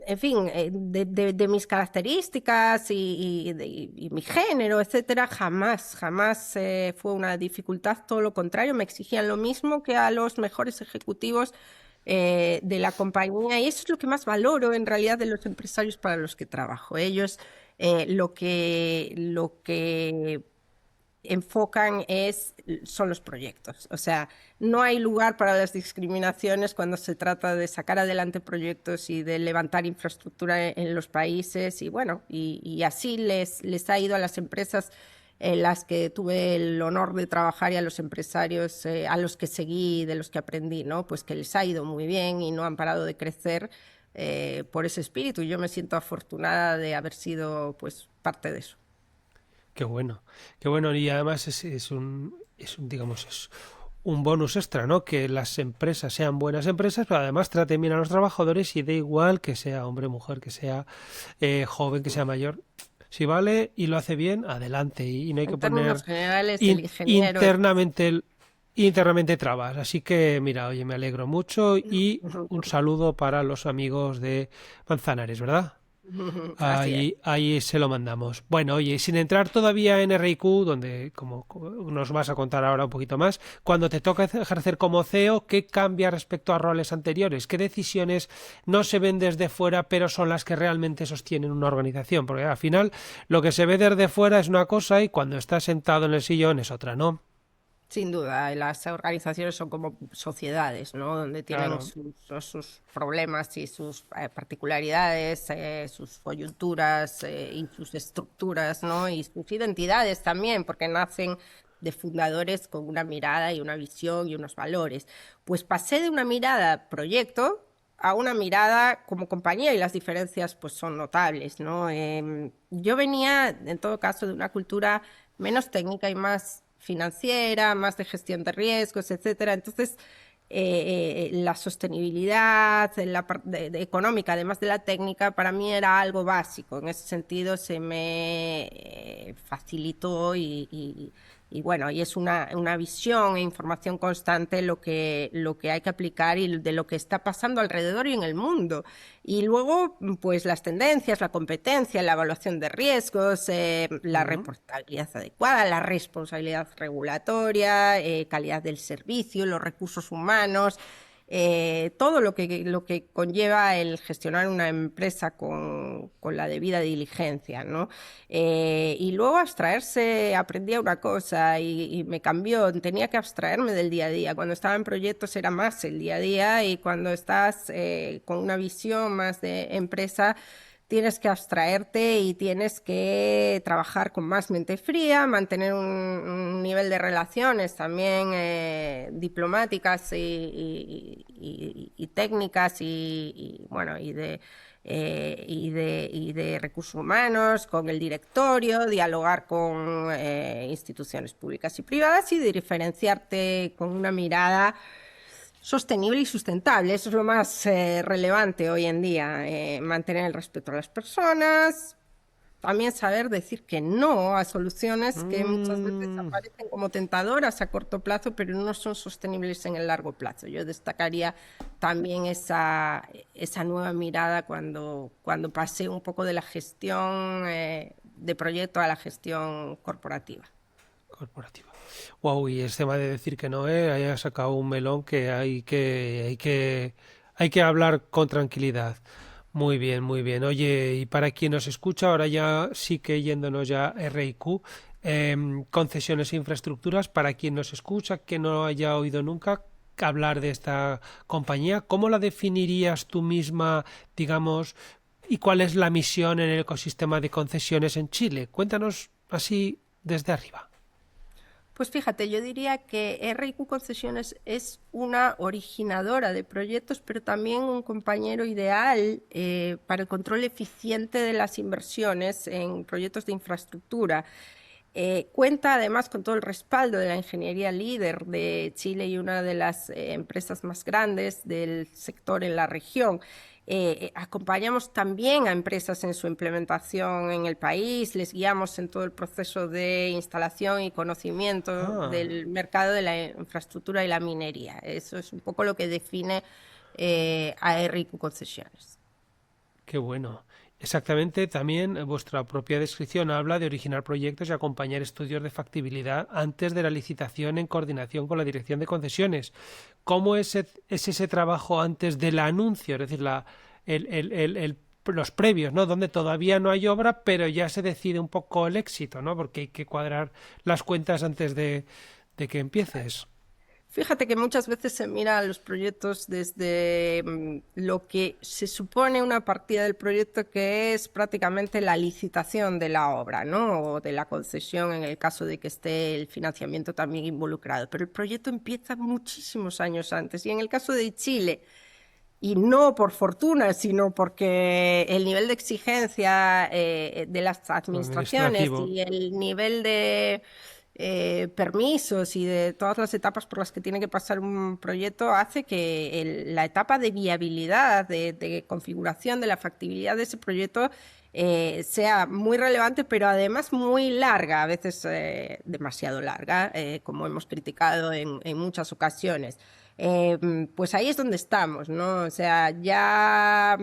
en fin, de mis características y mi género, etcétera, jamás fue una dificultad, todo lo contrario, me exigían lo mismo que a los mejores ejecutivos de la compañía y eso es lo que más valoro en realidad de los empresarios para los que trabajo. Ellos lo que enfocan son los proyectos. O sea, no hay lugar para las discriminaciones cuando se trata de sacar adelante proyectos y de levantar infraestructura en los países. Y bueno, y así les ha ido a las empresas en las que tuve el honor de trabajar y a los empresarios a los que seguí, de los que aprendí, ¿no? Pues que les ha ido muy bien y no han parado de crecer por ese espíritu. Yo me siento afortunada de haber sido, pues, parte de eso. Qué bueno. Qué bueno. Y además digamos, es un bonus extra, ¿no? Que las empresas sean buenas empresas, pero además traten bien a los trabajadores y da igual que sea hombre o mujer, que sea joven, que sea mayor. Si vale y lo hace bien, adelante. Y no hay En que términos poner generales, el in- ingeniero es... internamente, internamente trabas. Así que, mira, oye, me alegro mucho y un saludo para los amigos de Manzanares, ¿verdad? Así es. Ahí se lo mandamos. Bueno, oye, sin entrar todavía en RIQ, donde como nos vas a contar ahora un poquito más, cuando te toca ejercer como CEO, ¿qué cambia respecto a roles anteriores? ¿Qué decisiones no se ven desde fuera, pero son las que realmente sostienen una organización? Porque al final lo que se ve desde fuera es una cosa y cuando estás sentado en el sillón es otra, ¿no? Sin duda, las organizaciones son como sociedades, ¿no? Donde tienen Claro. sus problemas y sus particularidades, sus coyunturas y sus estructuras, ¿no? Y sus identidades también, porque nacen de fundadores con una mirada y una visión y unos valores. Pues pasé de una mirada proyecto a una mirada como compañía y las diferencias pues son notables, ¿no? Yo venía, en todo caso, de una cultura menos técnica y más financiera, más de gestión de riesgos, etcétera. Entonces, la sostenibilidad económica, además de la técnica, para mí era algo básico. En ese sentido, se me facilitó y bueno, y es una visión e información constante lo que hay que aplicar y de lo que está pasando alrededor y en el mundo. Y luego, pues las tendencias, la competencia, la evaluación de riesgos, la Mm. reportabilidad adecuada, la responsabilidad regulatoria, calidad del servicio, los recursos humanos, todo lo que conlleva el gestionar una empresa con la debida diligencia, ¿no? Y luego abstraerse, aprendí una cosa y me cambió, tenía que abstraerme del día a día. Cuando estaba en proyectos era más el día a día y cuando estás con una visión más de empresa, tienes que abstraerte y tienes que trabajar con más mente fría, mantener un nivel de relaciones también diplomáticas y técnicas bueno, y de recursos humanos, con el directorio, dialogar con instituciones públicas y privadas y de diferenciarte con una mirada sostenible y sustentable. Eso es lo más relevante hoy en día. Mantener el respeto a las personas, también saber decir que no a soluciones que muchas veces Mm. aparecen como tentadoras a corto plazo, pero no son sostenibles en el largo plazo. Yo destacaría también esa nueva mirada cuando pasé un poco de la gestión de proyecto a la gestión corporativa. Corporativa. Wow, y es tema de decir que no, haya sacado un melón que hay que hablar con tranquilidad. Muy bien, muy bien. Oye, y para quien nos escucha, ahora ya sí que yéndonos ya a RIQ, concesiones e infraestructuras, para quien nos escucha, que no haya oído nunca hablar de esta compañía, ¿cómo la definirías tú misma, digamos, y cuál es la misión en el ecosistema de concesiones en Chile? Cuéntanos así desde arriba. Pues fíjate, yo diría que RIQ Concesiones es una originadora de proyectos, pero también un compañero ideal para el control eficiente de las inversiones en proyectos de infraestructura. Cuenta además con todo el respaldo de la ingeniería líder de Chile y una de las empresas más grandes del sector en la región. Acompañamos también a empresas en su implementación en el país, les guiamos en todo el proceso de instalación y conocimiento Ah. del mercado de la infraestructura y la minería. Eso es un poco lo que define a RIQ Concesiones. Qué bueno. Exactamente, también vuestra propia descripción habla de originar proyectos y acompañar estudios de factibilidad antes de la licitación en coordinación con la Dirección de Concesiones. ¿Cómo es ese trabajo antes del anuncio? Es decir, los previos, ¿no? Donde todavía no hay obra, pero ya se decide un poco el éxito, ¿no? Porque hay que cuadrar las cuentas antes de que empieces. Fíjate que muchas veces se mira a los proyectos desde lo que se supone una partida del proyecto que es prácticamente la licitación de la obra, ¿no? O de la concesión en el caso de que esté el financiamiento también involucrado. Pero el proyecto empieza muchísimos años antes. Y en el caso de Chile, y no por fortuna, sino porque el nivel de exigencia de las administraciones Administrativo. y el nivel de permisos y de todas las etapas por las que tiene que pasar un proyecto hace que la etapa de viabilidad, de configuración, de la factibilidad de ese proyecto sea muy relevante, pero además muy larga, a veces demasiado larga, como hemos criticado en muchas ocasiones. Pues ahí es donde estamos, ¿no? O sea, ya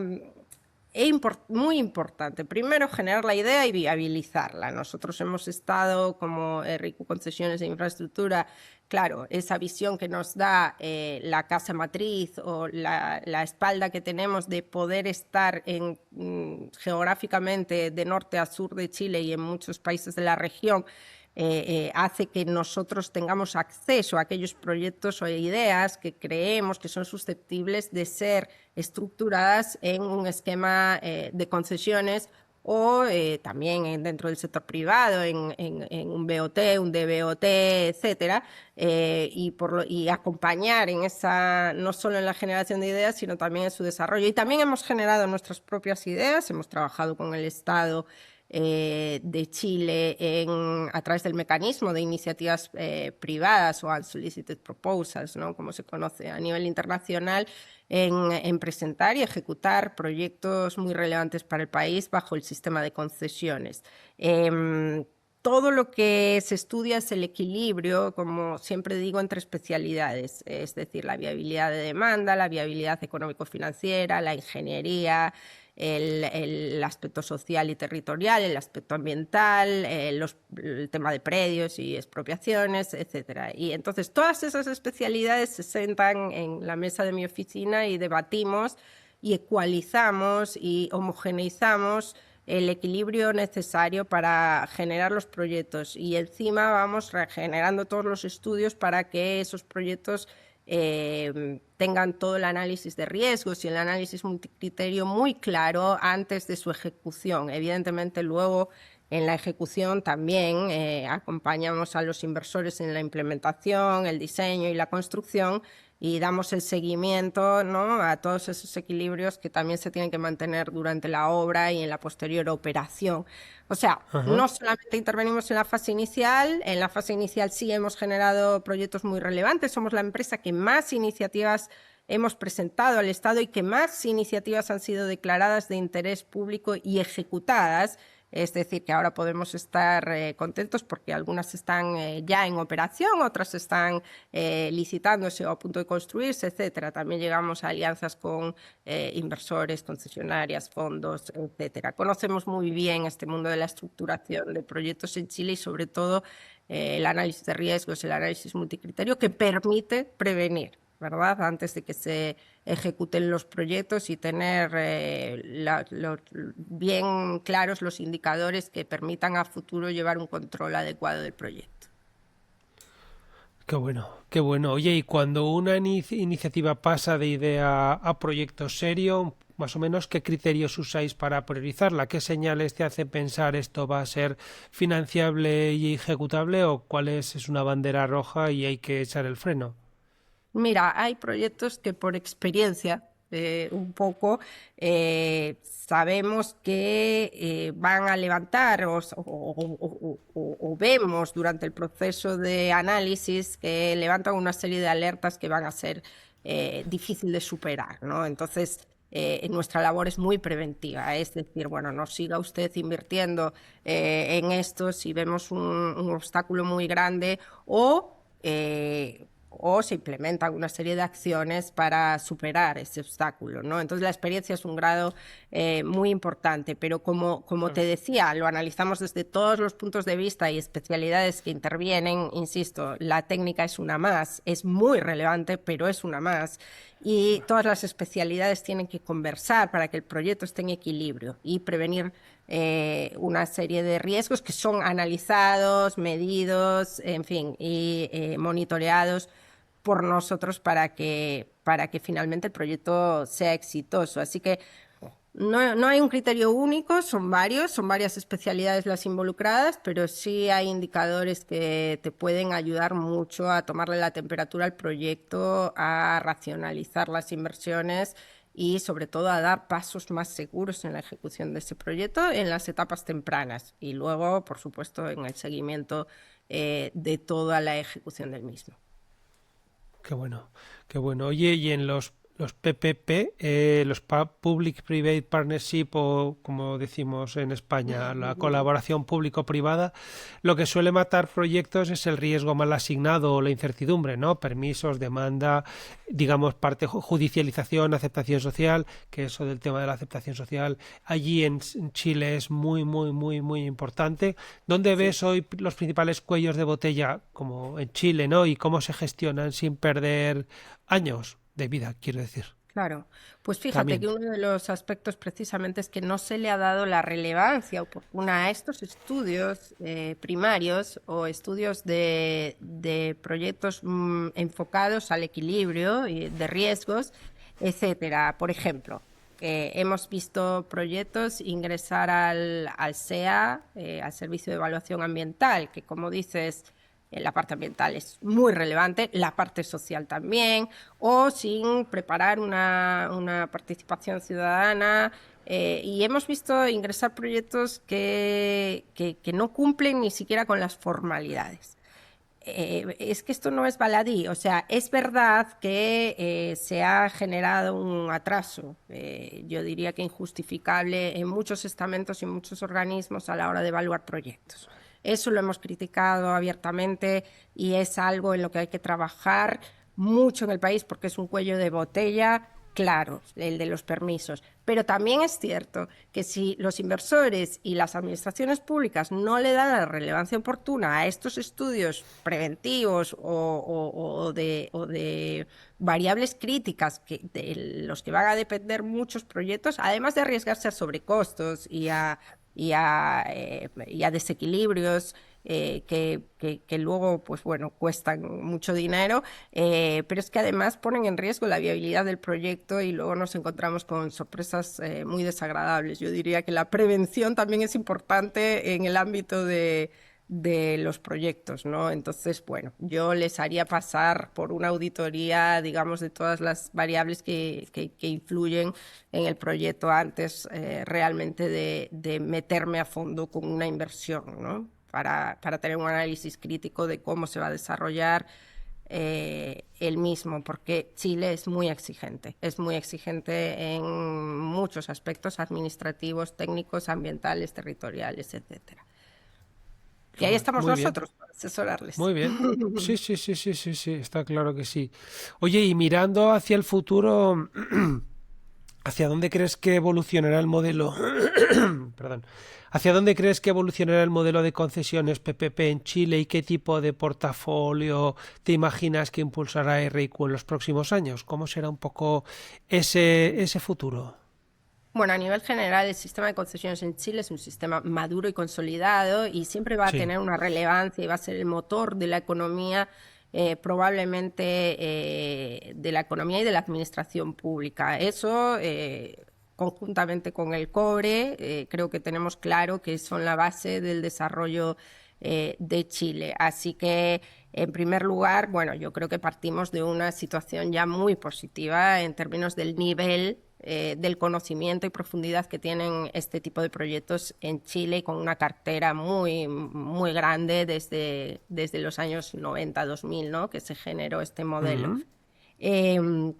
muy importante. Primero, generar la idea y viabilizarla. Nosotros hemos estado como RICU Concesiones de Infraestructura, claro, esa visión que nos da la casa matriz o la espalda que tenemos de poder estar geográficamente de norte a sur de Chile y en muchos países de la región, hace que nosotros tengamos acceso a aquellos proyectos o ideas que creemos que son susceptibles de ser estructuradas en un esquema de concesiones o también dentro del sector privado, en un BOT, un DBOT, etcétera, y acompañar en esa, no solo en la generación de ideas, sino también en su desarrollo. Y también hemos generado nuestras propias ideas, hemos trabajado con el Estado de Chile a través del mecanismo de iniciativas privadas o unsolicited proposals, ¿no? Como se conoce a nivel internacional, en presentar y ejecutar proyectos muy relevantes para el país bajo el sistema de concesiones. Todo lo que se estudia es el equilibrio, como siempre digo, entre especialidades, es decir, la viabilidad de demanda, la viabilidad económico-financiera, la ingeniería, el aspecto social y territorial, el aspecto ambiental, el tema de predios y expropiaciones, etcétera. Y entonces todas esas especialidades se sentan en la mesa de mi oficina y debatimos y ecualizamos y homogeneizamos el equilibrio necesario para generar los proyectos, y encima vamos regenerando todos los estudios para que esos proyectos tengan todo el análisis de riesgos y el análisis multicriterio muy claro antes de su ejecución. Evidentemente luego en la ejecución también acompañamos a los inversores en la implementación, el diseño y la construcción, y damos el seguimiento, ¿no?, a todos esos equilibrios que también se tienen que mantener durante la obra y en la posterior operación. O sea, no solamente intervenimos en la fase inicial sí hemos generado proyectos muy relevantes, somos la empresa que más iniciativas hemos presentado al Estado y que más iniciativas han sido declaradas de interés público y ejecutadas. Es decir, que ahora podemos estar contentos porque algunas están ya en operación, otras están licitándose o a punto de construirse, etcétera. También llegamos a alianzas con inversores, concesionarias, fondos, etcétera. Conocemos muy bien este mundo de la estructuración de proyectos en Chile y sobre todo el análisis de riesgos, el análisis multicriterio que permite prevenir, ¿verdad?, antes de que se ejecuten los proyectos y tener bien claros los indicadores que permitan a futuro llevar un control adecuado del proyecto. Qué bueno, qué bueno. Oye, y cuando una iniciativa pasa de idea a proyecto serio, más o menos, ¿qué criterios usáis para priorizarla? ¿Qué señales te hacen pensar esto va a ser financiable y ejecutable, o cuál es una bandera roja y hay que echar el freno? Mira, hay proyectos que por experiencia un poco sabemos que van a levantar o vemos durante el proceso de análisis que levantan una serie de alertas que van a ser difícil de superar, ¿no? Entonces, nuestra labor es muy preventiva, es decir, bueno, no siga usted invirtiendo en esto si vemos un obstáculo muy grande, o se implementan una serie de acciones para superar ese obstáculo, ¿no? Entonces la experiencia es un grado muy importante, pero como te decía, lo analizamos desde todos los puntos de vista y especialidades que intervienen. Insisto, la técnica es una más, es muy relevante, pero es una más, y todas las especialidades tienen que conversar para que el proyecto esté en equilibrio y prevenir una serie de riesgos que son analizados, medidos, en fin, y monitoreados por nosotros para que finalmente el proyecto sea exitoso. Así que no hay un criterio único, son varias especialidades las involucradas, pero sí hay indicadores que te pueden ayudar mucho a tomarle la temperatura al proyecto, a racionalizar las inversiones y sobre todo a dar pasos más seguros en la ejecución de ese proyecto en las etapas tempranas y luego, por supuesto, en el seguimiento de toda la ejecución del mismo. Qué bueno, qué bueno. Oye, y en los los PPP, los Public-Private Partnership, o como decimos en España, la colaboración público-privada, lo que suele matar proyectos es el riesgo mal asignado o la incertidumbre, ¿no? Permisos, demanda, digamos, parte judicialización, aceptación social, que eso del tema de la aceptación social allí en Chile es muy, muy, muy, muy importante. ¿Dónde Sí. ves hoy los principales cuellos de botella, como en Chile, ¿no? Y cómo se gestionan sin perder años de vida, quiero decir? Claro, pues fíjate También. que uno de los aspectos precisamente es que no se le ha dado la relevancia oportuna a estos estudios primarios o estudios de proyectos enfocados al equilibrio y de riesgos, etcétera. Por ejemplo, hemos visto proyectos ingresar al SEA, al Servicio de Evaluación Ambiental, que como dices, la parte ambiental es muy relevante, la parte social también, o sin preparar una participación ciudadana. Y hemos visto ingresar proyectos que no cumplen ni siquiera con las formalidades. Es que esto no es baladí, o sea, es verdad que se ha generado un atraso, yo diría que injustificable en muchos estamentos y muchos organismos a la hora de evaluar proyectos. Eso lo hemos criticado abiertamente y es algo en lo que hay que trabajar mucho en el país porque es un cuello de botella claro, el de los permisos. Pero también es cierto que si los inversores y las administraciones públicas no le dan la relevancia oportuna a estos estudios preventivos o de variables críticas de los que van a depender muchos proyectos, además de arriesgarse a sobrecostos y a desequilibrios que luego, pues bueno, cuestan mucho dinero, pero es que además ponen en riesgo la viabilidad del proyecto y luego nos encontramos con sorpresas muy desagradables. Yo diría que la prevención también es importante en el ámbito de los proyectos, ¿no? Entonces, bueno, yo les haría pasar por una auditoría, digamos, de todas las variables que influyen en el proyecto antes realmente de meterme a fondo con una inversión, ¿no? Para tener un análisis crítico de cómo se va a desarrollar el mismo, porque Chile es muy exigente en muchos aspectos administrativos, técnicos, ambientales, territoriales, etcétera. Y ahí estamos Muy bien. nosotros para asesorarles. Muy bien. Sí, sí, sí, sí, sí, sí, está claro que sí. Oye, y mirando hacia el futuro, ¿hacia dónde crees que evolucionará el modelo? Perdón. ¿Hacia dónde crees que evolucionará el modelo de concesiones PPP en Chile y qué tipo de portafolio te imaginas que impulsará RIQ en los próximos años? ¿Cómo será un poco ese futuro? Bueno, a nivel general, el sistema de concesiones en Chile es un sistema maduro y consolidado y siempre va a Sí. tener una relevancia y va a ser el motor de la economía, probablemente de la economía y de la administración pública. Eso, conjuntamente con el cobre, creo que tenemos claro que son la base del desarrollo de Chile. Así que, en primer lugar, bueno, yo creo que partimos de una situación ya muy positiva en términos del nivel del conocimiento y profundidad que tienen este tipo de proyectos en Chile, con una cartera muy, muy grande desde los años 90, 2000, ¿no? Que se generó este modelo. Mm. Eh,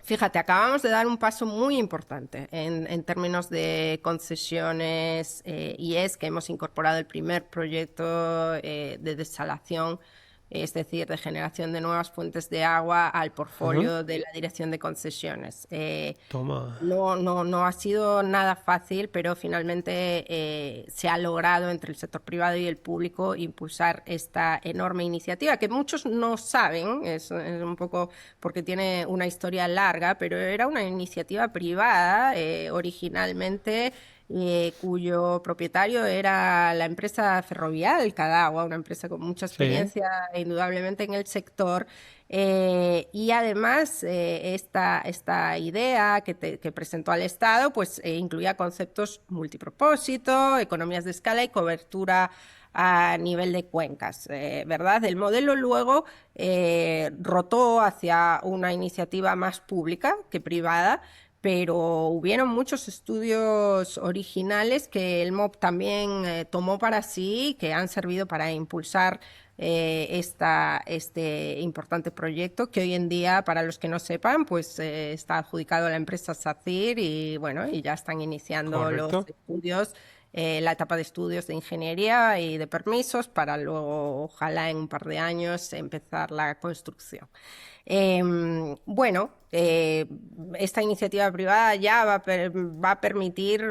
Fíjate, acabamos de dar un paso muy importante en términos de concesiones y es que hemos incorporado el primer proyecto de desalación, es decir, de generación de nuevas fuentes de agua al Ajá. portfolio de la Dirección de Concesiones. Toma. No ha sido nada fácil, pero finalmente se ha logrado entre el sector privado y el público impulsar esta enorme iniciativa, que muchos no saben, es un poco porque tiene una historia larga, pero era una iniciativa privada originalmente. Cuyo propietario era la empresa ferrovial Cadagua, una empresa con mucha Sí. experiencia indudablemente en el sector, y además esta idea que presentó al Estado pues incluía conceptos multipropósito, economías de escala y cobertura a nivel de cuencas, ¿verdad? El modelo luego rotó hacia una iniciativa más pública que privada, pero hubieron muchos estudios originales que el MOB también tomó para sí, que han servido para impulsar este importante proyecto que hoy en día, para los que no sepan, pues está adjudicado a la empresa SACIR y bueno, y ya están iniciando los Correcto. estudios, la etapa de estudios de ingeniería y de permisos para luego, ojalá en un par de años, empezar la construcción. Bueno, esta iniciativa privada ya va a permitir,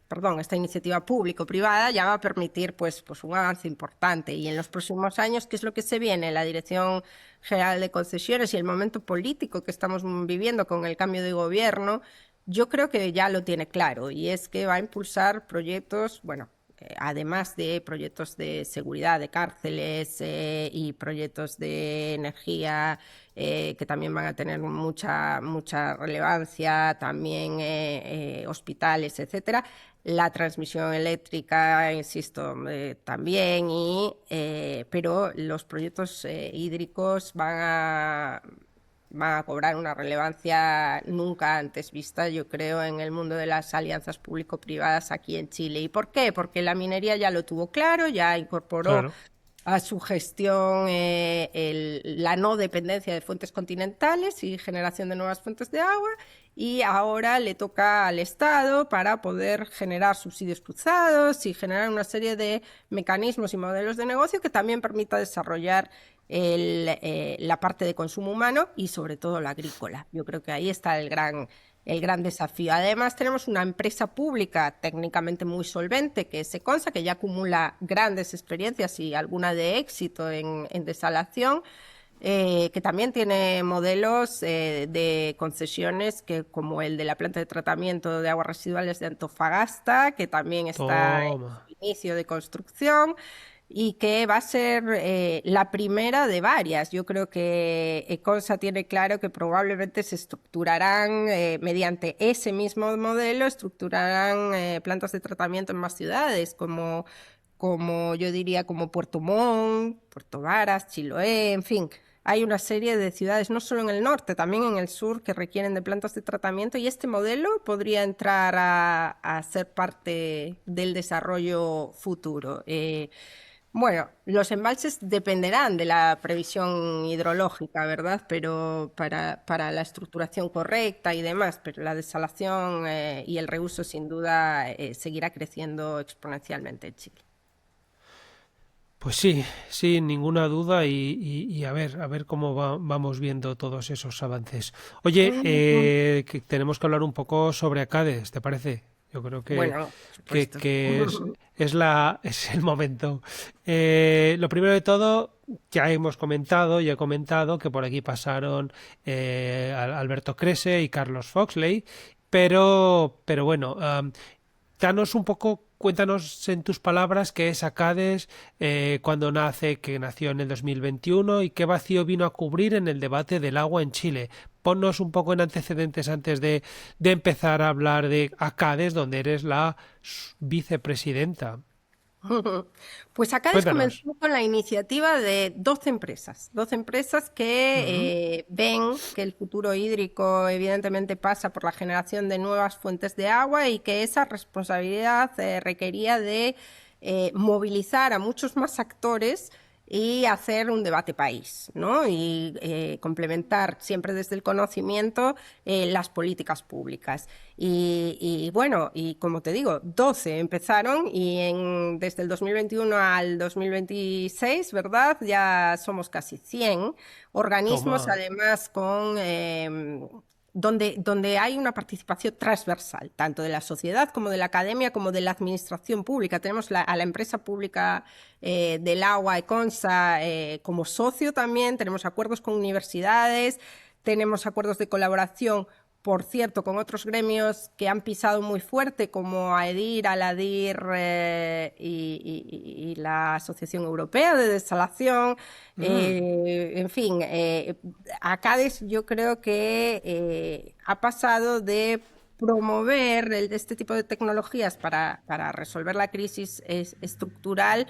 perdón, esta iniciativa público-privada ya va a permitir pues un avance importante. Y en los próximos años, ¿qué es lo que se viene? La Dirección General de Concesiones y el momento político que estamos viviendo con el cambio de gobierno, yo creo que ya lo tiene claro, y es que va a impulsar proyectos, bueno, además de proyectos de seguridad de cárceles y proyectos de energía que también van a tener mucha relevancia, también hospitales, etcétera. La transmisión eléctrica, insisto, también, pero los proyectos hídricos van a cobrar una relevancia nunca antes vista, yo creo, en el mundo de las alianzas público-privadas aquí en Chile. ¿Y por qué? Porque la minería ya lo tuvo claro, ya incorporó Claro. a su gestión la no dependencia de fuentes continentales y generación de nuevas fuentes de agua, y ahora le toca al Estado para poder generar subsidios cruzados y generar una serie de mecanismos y modelos de negocio que también permita desarrollar la parte de consumo humano y sobre todo la agrícola. Yo creo que ahí está el gran desafío. Además, tenemos una empresa pública técnicamente muy solvente, que es Seconsa, que ya acumula grandes experiencias y alguna de éxito en desalación, que también tiene modelos de concesiones como el de la planta de tratamiento de aguas residuales de Antofagasta, que también está en Toma. su inicio de construcción y que va a ser la primera de varias. Yo creo que Econsa tiene claro que probablemente se estructurarán mediante ese mismo modelo, estructurarán plantas de tratamiento en más ciudades, como yo diría, como Puerto Montt, Puerto Varas, Chiloé, en fin. Hay una serie de ciudades, no solo en el norte, también en el sur, que requieren de plantas de tratamiento, y este modelo podría entrar a ser parte del desarrollo futuro. Bueno, los embalses dependerán de la previsión hidrológica, ¿verdad? Pero para la estructuración correcta y demás, pero la desalación y el reuso sin duda seguirá creciendo exponencialmente en Chile. Pues sí, sin ninguna duda y a ver cómo vamos viendo todos esos avances. Oye, Ujú. que tenemos que hablar un poco sobre Acades, ¿te parece? Yo creo Bueno, por que, supuesto. que es el momento. Lo primero de todo, ya he comentado que por aquí pasaron Alberto Crese y Carlos Foxley, pero bueno, danos un poco, cuéntanos en tus palabras qué es Acades, cuándo nace, que nació en el 2021 y qué vacío vino a cubrir en el debate del agua en Chile. Ponnos un poco en antecedentes antes de empezar a hablar de Acades, donde eres la vicepresidenta. Pues Acades Cuéntanos. comenzó con la iniciativa de 12 empresas Ujú. que ven que el futuro hídrico evidentemente pasa por la generación de nuevas fuentes de agua y que esa responsabilidad requería de movilizar a muchos más actores y hacer un debate país, ¿no? Y complementar siempre desde el conocimiento las políticas públicas. Y bueno, y como te digo, 12 empezaron y desde el 2021 al 2026, ¿verdad? Ya somos casi 100 organismos, Toma. además donde hay una participación transversal, tanto de la sociedad como de la academia, como de la administración pública. Tenemos a la empresa pública del agua, Econsa, como socio también, tenemos acuerdos con universidades, tenemos acuerdos de colaboración, por cierto, con otros gremios que han pisado muy fuerte, como AEDIR, ALADIR y la Asociación Europea de Desalación. Mm. En fin, ACADES yo creo que ha pasado de promover este tipo de tecnologías para resolver la crisis estructural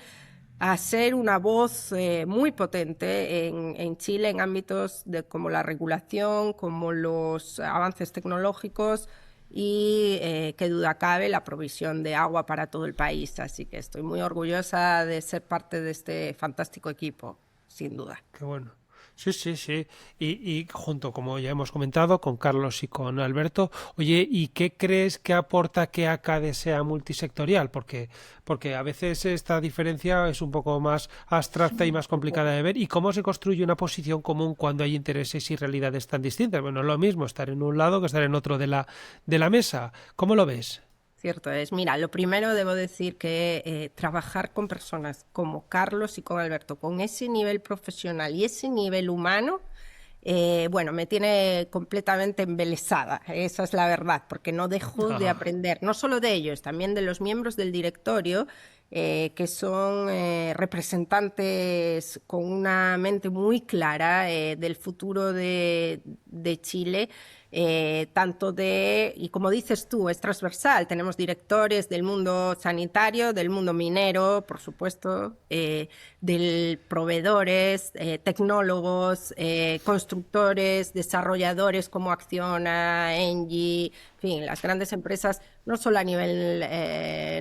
a ser una voz muy potente en Chile en ámbitos como la regulación, como los avances tecnológicos y qué duda cabe la provisión de agua para todo el país. Así que estoy muy orgullosa de ser parte de este fantástico equipo, sin duda. Qué bueno. Sí, sí, sí. Y junto, como ya hemos comentado, con Carlos y con Alberto, oye, ¿y qué crees que aporta que ACADE sea multisectorial? Porque a veces esta diferencia es un poco más abstracta y más complicada de ver. ¿Y cómo se construye una posición común cuando hay intereses y realidades tan distintas? Bueno, es lo mismo estar en un lado que estar en otro de la mesa. ¿Cómo lo ves? Cierto es. Mira, lo primero debo decir que trabajar con personas como Carlos y con Alberto, con ese nivel profesional y ese nivel humano, bueno, me tiene completamente embelesada. Esa es la verdad, porque no dejo de Ah, aprender, no solo de ellos, también de los miembros del directorio, que son representantes con una mente muy clara del futuro de Chile. Tanto de, y como dices tú, es transversal. Tenemos directores del mundo sanitario, del mundo minero, por supuesto, de proveedores, tecnólogos, constructores, desarrolladores como Acciona, Engie, en fin, las grandes empresas, no solo a nivel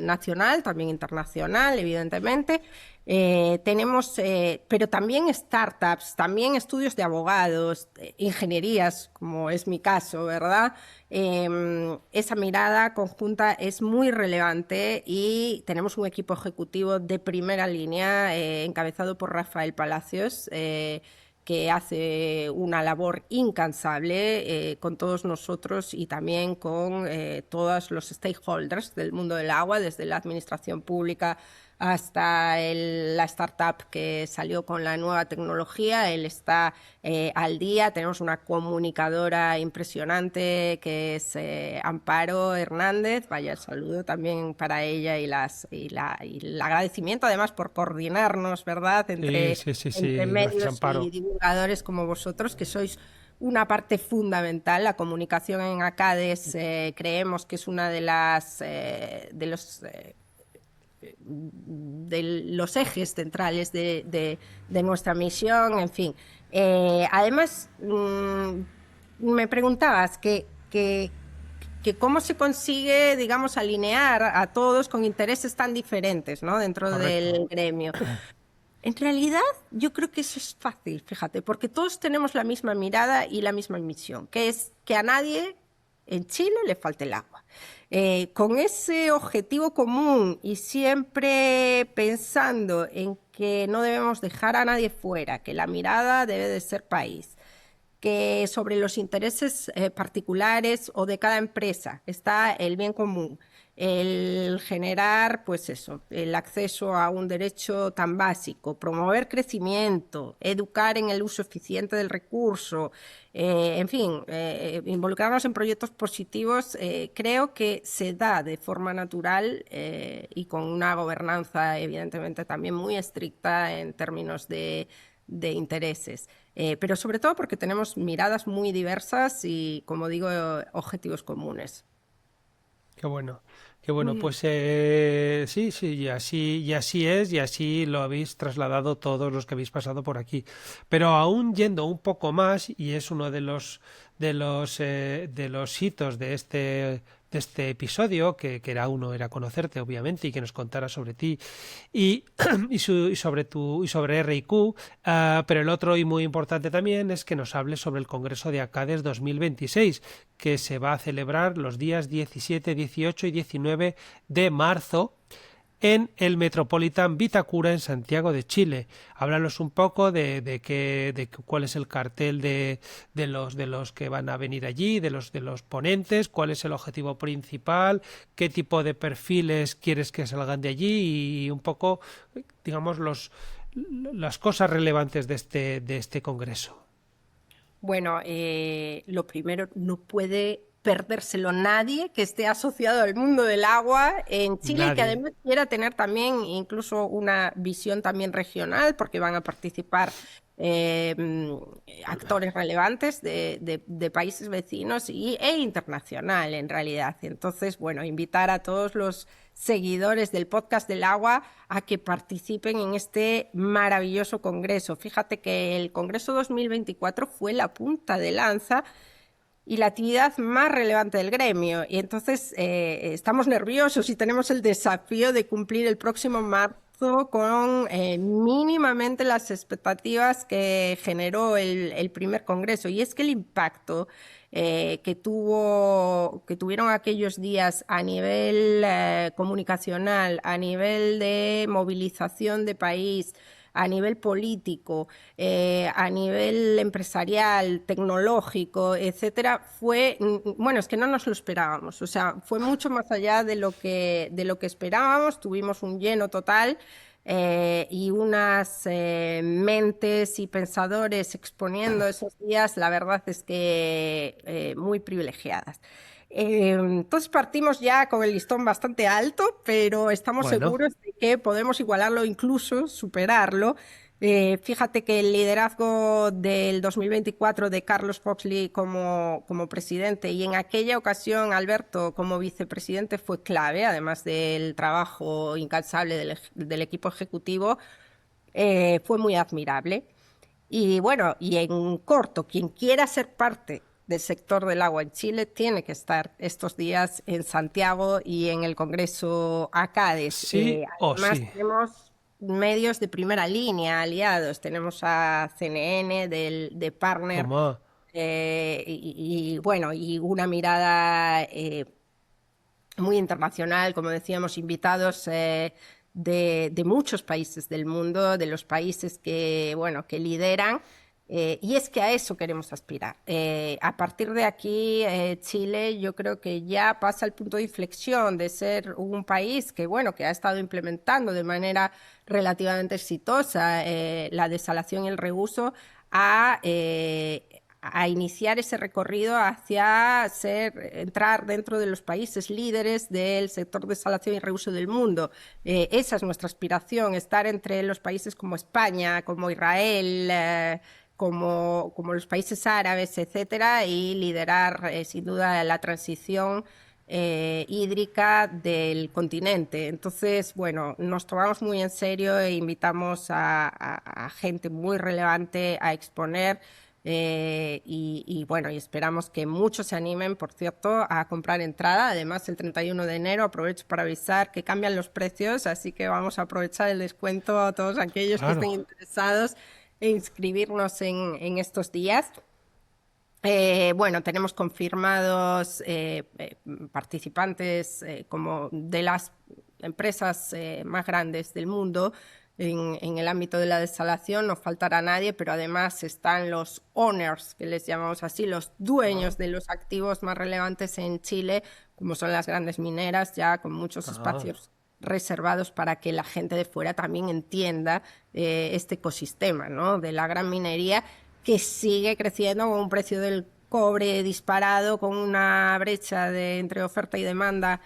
nacional, también internacional, evidentemente. Tenemos, pero también startups, también estudios de abogados, ingenierías, como es mi caso, ¿verdad? Esa mirada conjunta es muy relevante y tenemos un equipo ejecutivo de primera línea encabezado por Rafael Palacios, que hace una labor incansable con todos nosotros y también con todos los stakeholders del mundo del agua, desde la administración pública hasta la startup que salió con la nueva tecnología. Él está al día. Tenemos una comunicadora impresionante que es Amparo Hernández. Vaya, el saludo también para ella y el agradecimiento además por coordinarnos, ¿verdad? sí, sí, sí, Entre sí. Gracias, medios y Amparo. divulgadores como vosotros, que sois una parte fundamental. La comunicación en ACADES creemos que es una de las de los ejes centrales de nuestra misión, en fin. Además, me preguntabas que cómo se consigue, digamos, alinear a todos con intereses tan diferentes, ¿no? Dentro Correcto. del gremio. En realidad, yo creo que eso es fácil, fíjate, porque todos tenemos la misma mirada y la misma misión, que es que a nadie en Chile le falte el agua. Con ese objetivo común y siempre pensando en que no debemos dejar a nadie fuera, que la mirada debe de ser país, que sobre los intereses particulares o de cada empresa está el bien común, el generar, pues eso, el acceso a un derecho tan básico, promover crecimiento, educar en el uso eficiente del recurso, en fin, involucrarnos en proyectos positivos, creo que se da de forma natural y con una gobernanza evidentemente también muy estricta en términos de intereses. Pero sobre todo porque tenemos miradas muy diversas y, como digo, objetivos comunes. Qué bueno, qué bueno. Mm. Pues sí, sí, y así es, y así lo habéis trasladado todos los que habéis pasado por aquí. Pero aún yendo un poco más, y es uno de los hitos de este episodio, que era uno, era conocerte, obviamente, y que nos contara sobre ti y, y sobre y sobre RIQ, pero el otro y muy importante también es que nos hables sobre el Congreso de ACADES 2026, que se va a celebrar los días 17, 18 y 19 de marzo en el Metropolitan Vitacura en Santiago de Chile. Háblanos un poco cuál es el cartel de los que van a venir allí, de los ponentes, cuál es el objetivo principal, qué tipo de perfiles quieres que salgan de allí y un poco, digamos, las cosas relevantes de este congreso. Bueno, lo primero, no puede perdérselo nadie que esté asociado al mundo del agua en Chile y que Nadie. además quiera tener también incluso una visión también regional, porque van a participar actores relevantes de países vecinos e internacional en realidad. Entonces, bueno, invitar a todos los seguidores del podcast del agua a que participen en este maravilloso congreso. Fíjate que el Congreso 2024 fue la punta de lanza y la actividad más relevante del gremio. Y entonces estamos nerviosos y tenemos el desafío de cumplir el próximo marzo con mínimamente las expectativas que generó el primer congreso. Y es que el impacto que tuvieron aquellos días a nivel comunicacional, a nivel de movilización de país, a nivel político, a nivel empresarial, tecnológico, etcétera, fue, bueno, es que no nos lo esperábamos, o sea, fue mucho más allá de lo que esperábamos, tuvimos un lleno total. Y unas mentes y pensadores exponiendo esos días, la verdad es que muy privilegiadas. Entonces partimos ya con el listón bastante alto, pero estamos Bueno, seguros de que podemos igualarlo, incluso superarlo. Fíjate que el liderazgo del 2024 de Carlos Foxley como presidente y en aquella ocasión Alberto como vicepresidente fue clave, además del trabajo incansable del equipo ejecutivo, fue muy admirable. Y bueno, y en corto, quien quiera ser parte del sector del agua en Chile tiene que estar estos días en Santiago y en el Congreso ACADES. sí o Además, sí. tenemos medios de primera línea aliados. Tenemos a CNN de Partner Toma. bueno, y una mirada muy internacional, como decíamos, invitados de muchos países del mundo, de los países que, bueno, que lideran. Y es que a eso queremos aspirar. A partir de aquí, Chile yo creo que ya pasa el punto de inflexión de ser un país que, bueno, que ha estado implementando de manera relativamente exitosa la desalación y el reuso a iniciar ese recorrido hacia entrar dentro de los países líderes del sector de desalación y reuso del mundo. Esa es nuestra aspiración, estar entre los países como España, como Israel, como los países árabes, etcétera, y liderar sin duda la transición hídrica del continente. Entonces, bueno, nos tomamos muy en serio e invitamos a gente muy relevante a exponer. Bueno, y esperamos que muchos se animen, por cierto, a comprar entrada. Además, el 31 de enero aprovecho para avisar que cambian los precios, así que vamos a aprovechar el descuento a todos aquellos que estén Claro. interesados en inscribirnos en estos días. Bueno, tenemos confirmados participantes como de las empresas más grandes del mundo en el ámbito de la desalación, no faltará nadie, pero además están los owners, que les llamamos así, los dueños Ah, de los activos más relevantes en Chile, como son las grandes mineras, ya con muchos ah. espacios reservados para que la gente de fuera también entienda este ecosistema, ¿no? De la gran minería que sigue creciendo con un precio del cobre disparado, con una brecha entre oferta y demanda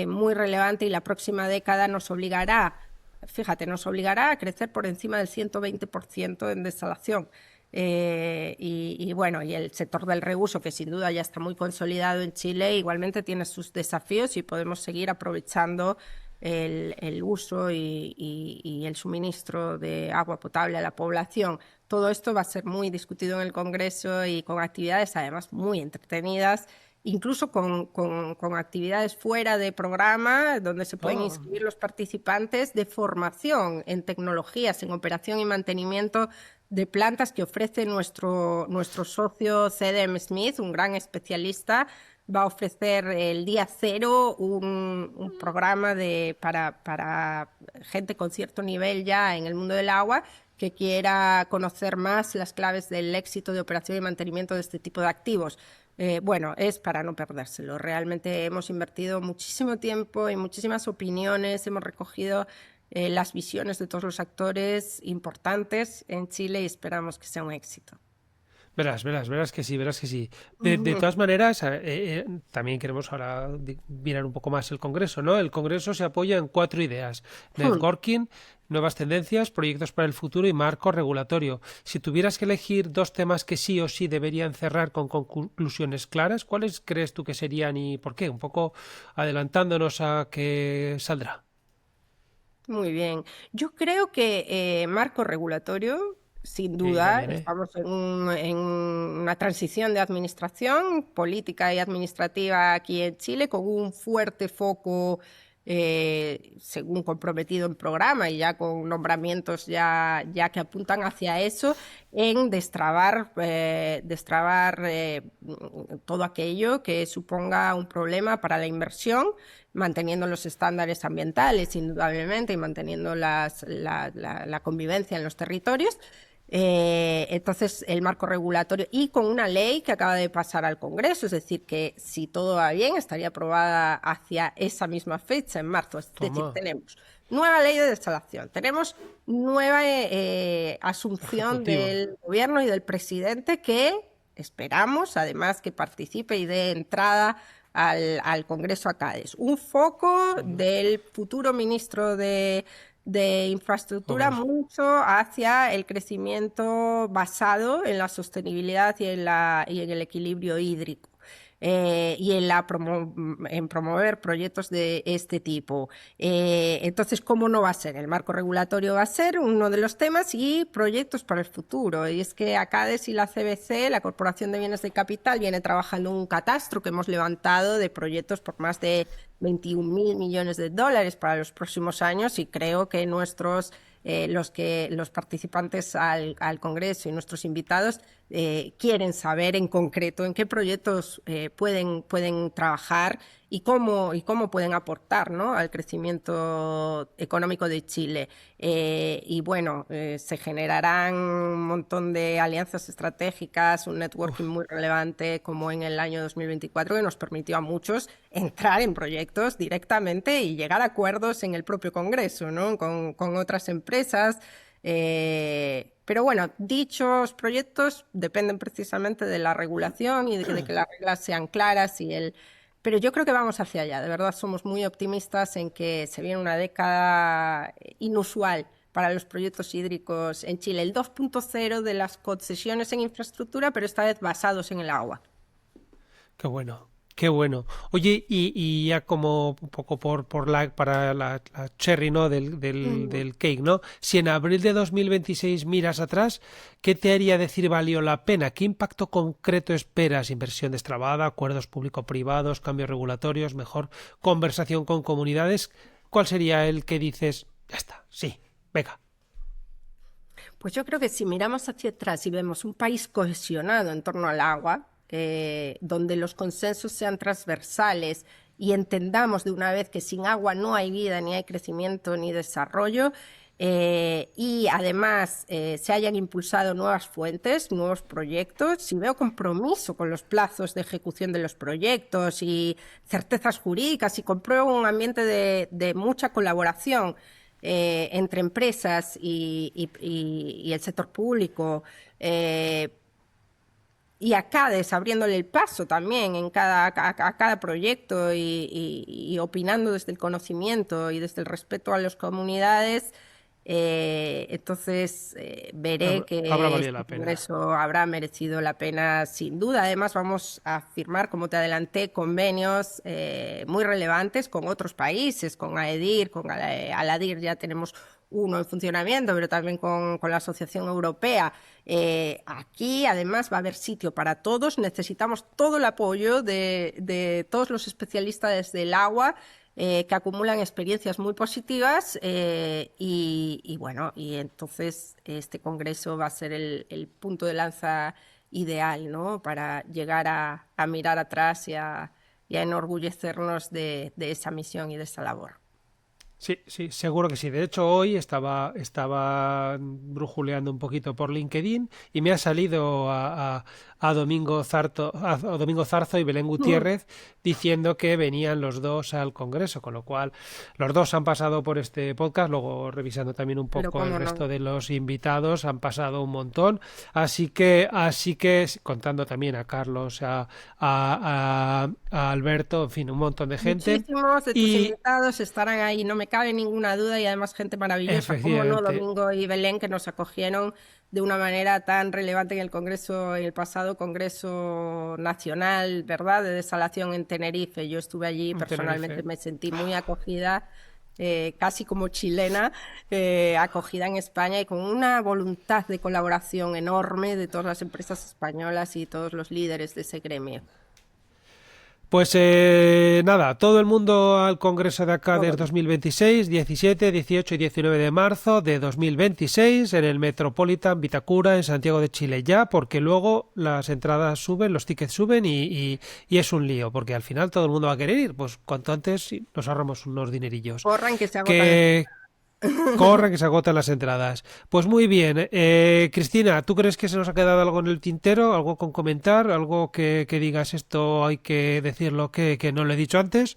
muy relevante, y la próxima década nos obligará, fíjate, nos obligará a crecer por encima del 120% en desalación. Bueno, y el sector del reuso, que sin duda ya está muy consolidado en Chile, igualmente tiene sus desafíos y podemos seguir aprovechando el uso y el suministro de agua potable a la población. Todo esto va a ser muy discutido en el Congreso y con actividades además muy entretenidas, incluso con actividades fuera de programa, donde se pueden Ah, inscribir los participantes de formación en tecnologías, en operación y mantenimiento de plantas que ofrece nuestro socio CDM Smith, un gran especialista. Va a ofrecer el día cero un programa para gente con cierto nivel ya en el mundo del agua que quiera conocer más las claves del éxito de operación y mantenimiento de este tipo de activos. Bueno, es para no perdérselo. Realmente hemos invertido muchísimo tiempo y muchísimas opiniones, hemos recogido las visiones de todos los actores importantes en Chile y esperamos que sea un éxito. verás que sí, verás que sí. De todas maneras, también queremos ahora mirar un poco más el Congreso, ¿no? El Congreso se apoya en 4 ideas: networking, nuevas tendencias, proyectos para el futuro y marco regulatorio. Si tuvieras que elegir 2 temas que sí o sí deberían cerrar con conclusiones claras, ¿cuáles crees tú que serían y por qué? Un poco adelantándonos a qué saldrá. Muy bien. Yo creo que marco regulatorio, sin Que irá duda, bien, ¿eh? estamos en una transición de administración política y administrativa aquí en Chile, con un fuerte foco, según comprometido en programa y ya con nombramientos ya que apuntan hacia eso, en destrabar todo aquello que suponga un problema para la inversión, manteniendo los estándares ambientales, indudablemente, y manteniendo la convivencia en los territorios. Entonces, el marco regulatorio y con una ley que acaba de pasar al Congreso, es decir, que si todo va bien, estaría aprobada hacia esa misma fecha, en marzo. Es decir, Toma, tenemos nueva ley de desalación, tenemos nueva asunción ejecutivo. del gobierno y del presidente que esperamos, además, que participe y dé entrada al Congreso a Cádiz. Un foco Toma. del futuro ministro de infraestructura Obras. mucho hacia el crecimiento basado en la sostenibilidad y en el equilibrio hídrico. Y en promover proyectos de este tipo. Entonces, ¿cómo no va a ser? El marco regulatorio va a ser uno de los temas y proyectos para el futuro. Y es que ACADES y la CBC, la Corporación de Bienes de Capital, viene trabajando en un catastro que hemos levantado de proyectos por más de 21.000 millones de dólares para los próximos años, y creo que los participantes al Congreso y nuestros invitados quieren saber en concreto en qué proyectos pueden trabajar y cómo pueden aportar, ¿no?, al crecimiento económico de Chile. Y bueno, se generarán un montón de alianzas estratégicas, un networking muy relevante como en el año 2024, que nos permitió a muchos entrar en proyectos directamente y llegar a acuerdos en el propio Congreso, ¿no?, con otras empresas. Pero bueno, dichos proyectos dependen precisamente de la regulación y de que las reglas sean claras pero yo creo que vamos hacia allá. De verdad, somos muy optimistas en que se viene una década inusual para los proyectos hídricos en Chile. El 2.0 de las concesiones en infraestructura, pero esta vez basados en el agua. Qué bueno, qué bueno. Oye, y ya como un poco para la cherry, ¿no? Del cake, ¿no? Si en abril de 2026 miras atrás, ¿qué te haría decir valió la pena? ¿Qué impacto concreto esperas? Inversión destrabada, acuerdos público-privados, cambios regulatorios, mejor conversación con comunidades. ¿Cuál sería el que dices, ya está, sí, venga? Pues yo creo que si miramos hacia atrás y vemos un país cohesionado en torno al agua, donde los consensos sean transversales y entendamos de una vez que sin agua no hay vida, ni hay crecimiento, ni desarrollo, y además se hayan impulsado nuevas fuentes, nuevos proyectos, si veo compromiso con los plazos de ejecución de los proyectos y certezas jurídicas, y compruebo un ambiente de mucha colaboración entre empresas y el sector público, y a CADES abriéndole el paso también a cada proyecto y opinando desde el conocimiento y desde el respeto a las comunidades. Entonces veré Habrá que valido este la pena. congreso habrá merecido la pena, sin duda. Además, vamos a firmar, como te adelanté, convenios muy relevantes con otros países, con AEDIR, con ALADIR ya tenemos uno en funcionamiento, pero también con la Asociación Europea. Aquí, además, va a haber sitio para todos. Necesitamos todo el apoyo de todos los especialistas del agua, que acumulan experiencias muy positivas, y bueno, y entonces este congreso va a ser el punto de lanza ideal, ¿no?, para llegar a mirar atrás y a enorgullecernos de esa misión y de esa labor. Sí, sí, seguro que sí. De hecho, hoy estaba brujuleando un poquito por LinkedIn y me ha salido a Domingo Zarzo y Belén Gutiérrez diciendo que venían los dos al Congreso, con lo cual los dos han pasado por este podcast, luego revisando también un Pero poco el cómo no. resto de los invitados, han pasado un montón, así que contando también a Carlos, a Alberto, en fin, un montón de gente. Muchísimos de tus Y invitados estarán ahí, no me cabe ninguna duda, y además gente maravillosa, como no, efectivamente, Domingo y Belén, que nos acogieron de una manera tan relevante en el Congreso, en el pasado Congreso Nacional, ¿verdad?, de desalación en Tenerife. Yo estuve allí en personalmente, Tenerife. me sentí muy acogida casi como chilena, acogida en España y con una voluntad de colaboración enorme de todas las empresas españolas y todos los líderes de ese gremio. Pues nada, todo el mundo al Congreso de ACADES Todo. 2026, 17, 18 y 19 de marzo de 2026 en el Metropolitan Vitacura en Santiago de Chile ya, porque luego las entradas suben, los tickets suben y es un lío, porque al final todo el mundo va a querer ir, pues cuanto antes sí, nos ahorramos unos dinerillos. Corran que se agotan las Que entradas. corran, que se agotan las entradas. Pues muy bien. Cristina, ¿tú crees que se nos ha quedado algo en el tintero? ¿Algo con comentar? ¿Algo que digas esto hay que decirlo que no lo he dicho antes?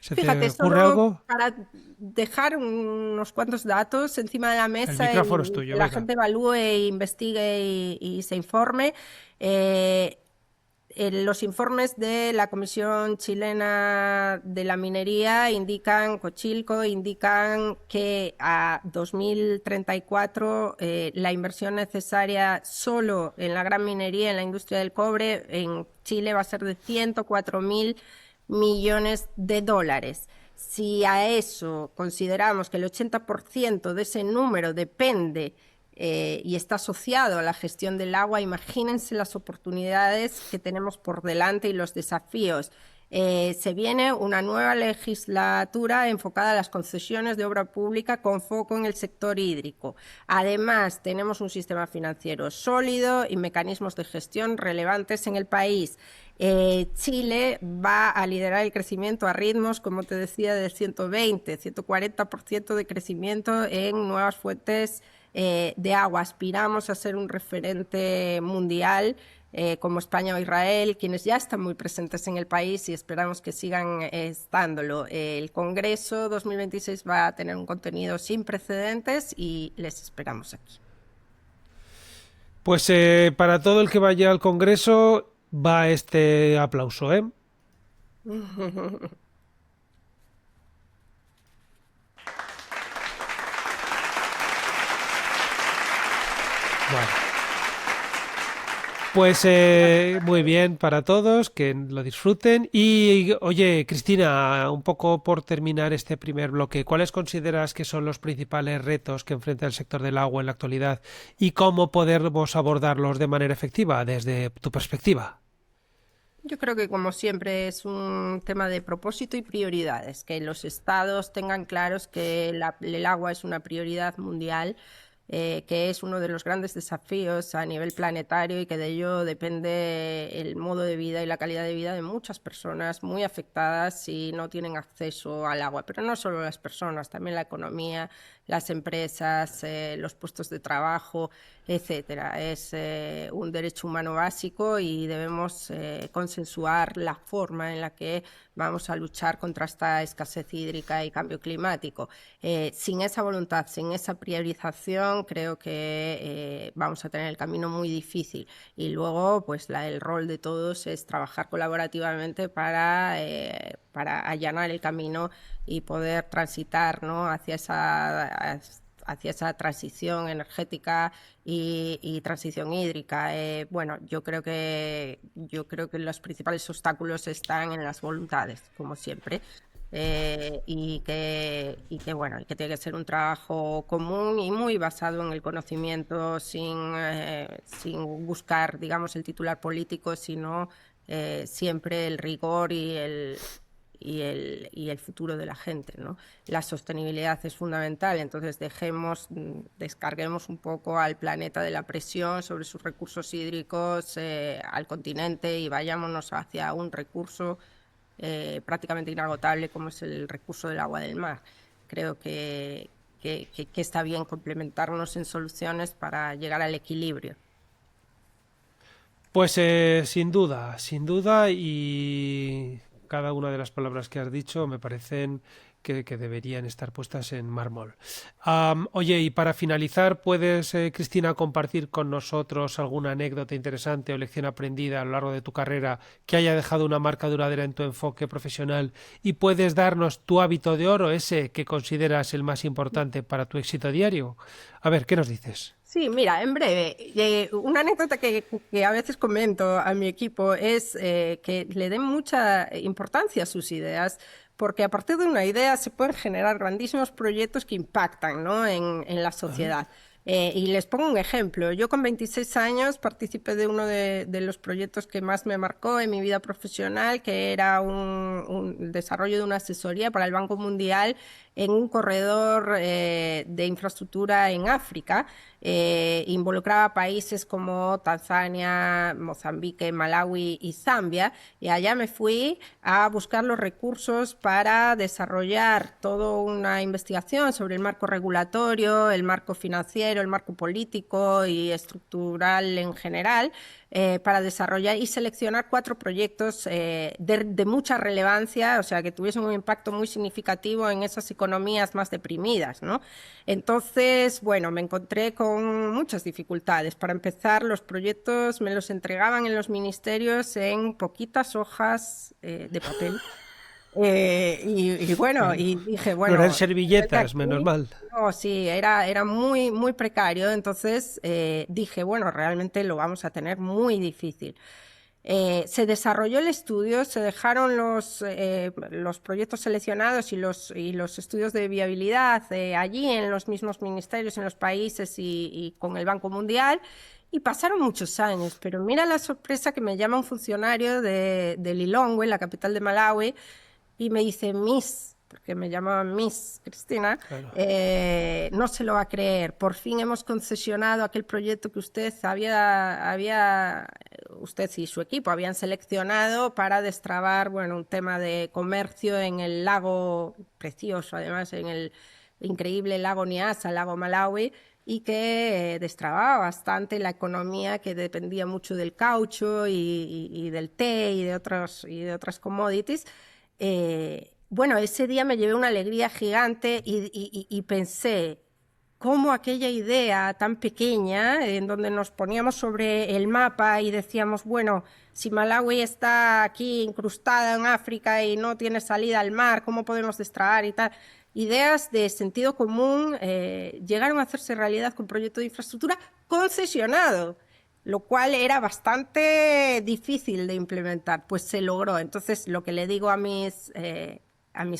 ¿Se te Fíjate, ocurre solo algo? para dejar unos cuantos datos encima de la El mesa micrófono es y que tuyo, la venga. gente evalúe, investigue y se informe. Eh, los informes de la Comisión Chilena de la Minería indican, Cochilco, indican que a 2034 la inversión necesaria solo en la gran minería, en la industria del cobre, en Chile va a ser de 104.000 millones de dólares. Si a eso consideramos que el 80% de ese número depende y está asociado a la gestión del agua, imagínense las oportunidades que tenemos por delante y los desafíos. Se viene una nueva legislatura enfocada a las concesiones de obra pública con foco en el sector hídrico. Además, tenemos un sistema financiero sólido y mecanismos de gestión relevantes en el país. Chile va a liderar el crecimiento a ritmos, como te decía, de 120, 140% de crecimiento en nuevas fuentes de agua. Aspiramos a ser un referente mundial como España o Israel, quienes ya están muy presentes en el país y esperamos que sigan estándolo. El Congreso 2026 va a tener un contenido sin precedentes y les esperamos aquí. Pues para todo el que vaya al Congreso va este aplauso, ¿eh? Bueno. Pues muy bien para todos, que lo disfruten. Y oye, Cristina, un poco por terminar este primer bloque, ¿cuáles consideras que son los principales retos que enfrenta el sector del agua en la actualidad y cómo podemos abordarlos de manera efectiva desde tu perspectiva? Yo creo que, como siempre, es un tema de propósito y prioridades, que los estados tengan claros que el agua es una prioridad mundial, que es uno de los grandes desafíos a nivel planetario y que de ello depende el modo de vida y la calidad de vida de muchas personas muy afectadas si no tienen acceso al agua. Pero no solo las personas, también la economía, las empresas, los puestos de trabajo, etcétera. Es un derecho humano básico y debemos consensuar la forma en la que vamos a luchar contra esta escasez hídrica y cambio climático. Sin esa voluntad, sin esa priorización, creo que vamos a tener el camino muy difícil. Y luego, pues el rol de todos es trabajar colaborativamente para allanar el camino y poder transitar, ¿no?, hacia esa transición energética y transición hídrica. Bueno, yo creo que los principales obstáculos están en las voluntades, como siempre. Bueno, y que tiene que ser un trabajo común y muy basado en el conocimiento, sin buscar, digamos, el titular político, sino siempre el rigor y el futuro de la gente, ¿no? La sostenibilidad es fundamental, entonces descarguemos un poco al planeta de la presión sobre sus recursos hídricos, al continente, y vayámonos hacia un recurso prácticamente inagotable como es el recurso del agua del mar. Creo que está bien complementarnos en soluciones para llegar al equilibrio. Pues sin duda, y cada una de las palabras que has dicho me parecen que deberían estar puestas en mármol. Oye, y para finalizar, ¿puedes, Cristina, compartir con nosotros alguna anécdota interesante o lección aprendida a lo largo de tu carrera que haya dejado una marca duradera en tu enfoque profesional? Y puedes darnos tu hábito de oro, ese que consideras el más importante para tu éxito diario. A ver, ¿qué nos dices? Sí, mira, en breve, una anécdota que a veces comento a mi equipo es que le den mucha importancia a sus ideas, porque a partir de una idea se pueden generar grandísimos proyectos que impactan, ¿no?, en la Ajá. sociedad. Y les pongo un ejemplo. Yo con 26 años participé de uno de los proyectos que más me marcó en mi vida profesional, que era un desarrollo de una asesoría para el Banco Mundial en un corredor de infraestructura en África. Involucraba países como Tanzania, Mozambique, Malawi y Zambia, y allá me fui a buscar los recursos para desarrollar toda una investigación sobre el marco regulatorio, el marco financiero, el marco político y estructural en general, para desarrollar y seleccionar 4 proyectos de mucha relevancia, o sea, que tuviesen un impacto muy significativo en esas economías más deprimidas, ¿no? Entonces, bueno, me encontré con muchas dificultades. Para empezar, los proyectos me los entregaban en los ministerios en poquitas hojas de papel. Y bueno, Bueno, y dije, no eran bueno, desde servilletas, menos aquí, mal. no, sí, era muy, muy precario. Entonces dije, bueno, realmente lo vamos a tener muy difícil. Se desarrolló el estudio, se dejaron los proyectos seleccionados y los estudios de viabilidad allí en los mismos ministerios, en los países y con el Banco Mundial. Y pasaron muchos años, pero mira la sorpresa que me llama un funcionario de Lilongwe, la capital de Malawi, y me dice, Miss, porque me llamaban Miss Cristina, Claro. no se lo va a creer. Por fin hemos concesionado aquel proyecto que usted y su equipo habían seleccionado para destrabar, bueno, un tema de comercio en el lago precioso, además, en el increíble lago Nyasa, lago Malawi, y que destrababa bastante la economía que dependía mucho del caucho y del té y de otras commodities. Bueno, ese día me llevé una alegría gigante y pensé cómo aquella idea tan pequeña, en donde nos poníamos sobre el mapa y decíamos, bueno, si Malawi está aquí incrustada en África y no tiene salida al mar, ¿cómo podemos destrabar y tal? Ideas de sentido común llegaron a hacerse realidad con proyecto de infraestructura concesionado, lo cual era bastante difícil de implementar, pues se logró. Entonces, lo que le digo a mis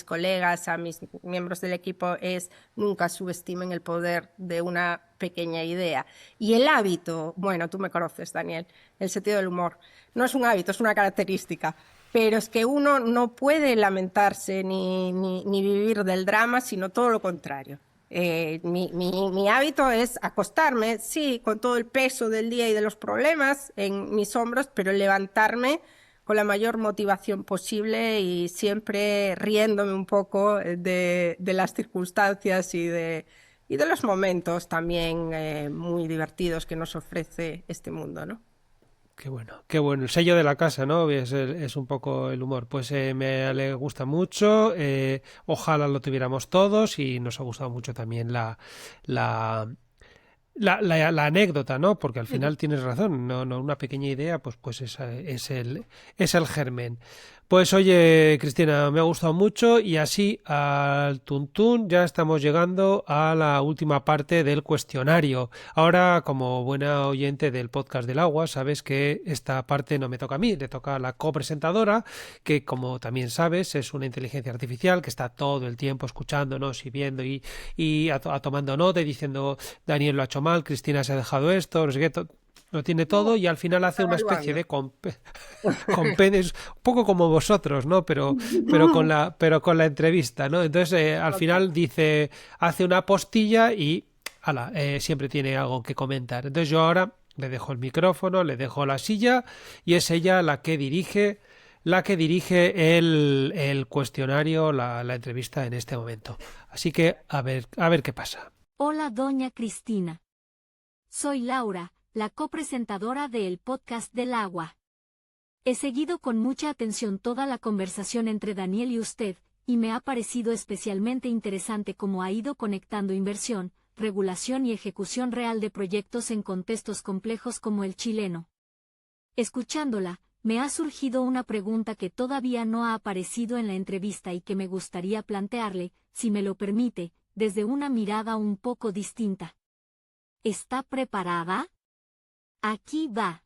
colegas, a mis miembros del equipo es nunca subestimen el poder de una pequeña idea. Y el hábito, bueno, tú me conoces, Daniel, el sentido del humor, no es un hábito, es una característica. Pero es que uno no puede lamentarse ni vivir del drama, sino todo lo contrario. Mi hábito es acostarme, sí, con todo el peso del día y de los problemas en mis hombros, pero levantarme con la mayor motivación posible y siempre riéndome un poco de las circunstancias y de los momentos también muy divertidos que nos ofrece este mundo, ¿no? Qué bueno, qué bueno. El sello de la casa, ¿no? Es un poco el humor. Pues le gusta mucho. Ojalá lo tuviéramos todos y nos ha gustado mucho también la, la anécdota, ¿no? Porque al final tienes razón, no, una pequeña idea, pues es el germen. Pues oye, Cristina, me ha gustado mucho y así al tuntún ya estamos llegando a la última parte del cuestionario. Ahora, como buena oyente del podcast del agua, sabes que esta parte no me toca a mí, le toca a la copresentadora, que como también sabes es una inteligencia artificial que está todo el tiempo escuchándonos y viendo y tomando nota y diciendo Daniel lo ha hecho mal, Cristina se ha dejado esto, no sé qué, lo tiene todo y al final hace una especie Evaluando. de compendios, un poco como vosotros, ¿no? Pero con la entrevista, ¿no? Entonces al final dice, hace una postilla y siempre tiene algo que comentar. Entonces yo ahora le dejo el micrófono, le dejo la silla y es ella la que dirige el cuestionario, la entrevista en este momento. Así que a ver qué pasa. Hola, doña Cristina. Soy Laura, la copresentadora del podcast del agua. He seguido con mucha atención toda la conversación entre Daniel y usted, y me ha parecido especialmente interesante cómo ha ido conectando inversión, regulación y ejecución real de proyectos en contextos complejos como el chileno. Escuchándola, me ha surgido una pregunta que todavía no ha aparecido en la entrevista y que me gustaría plantearle, si me lo permite, desde una mirada un poco distinta. ¿Está preparada? Aquí va.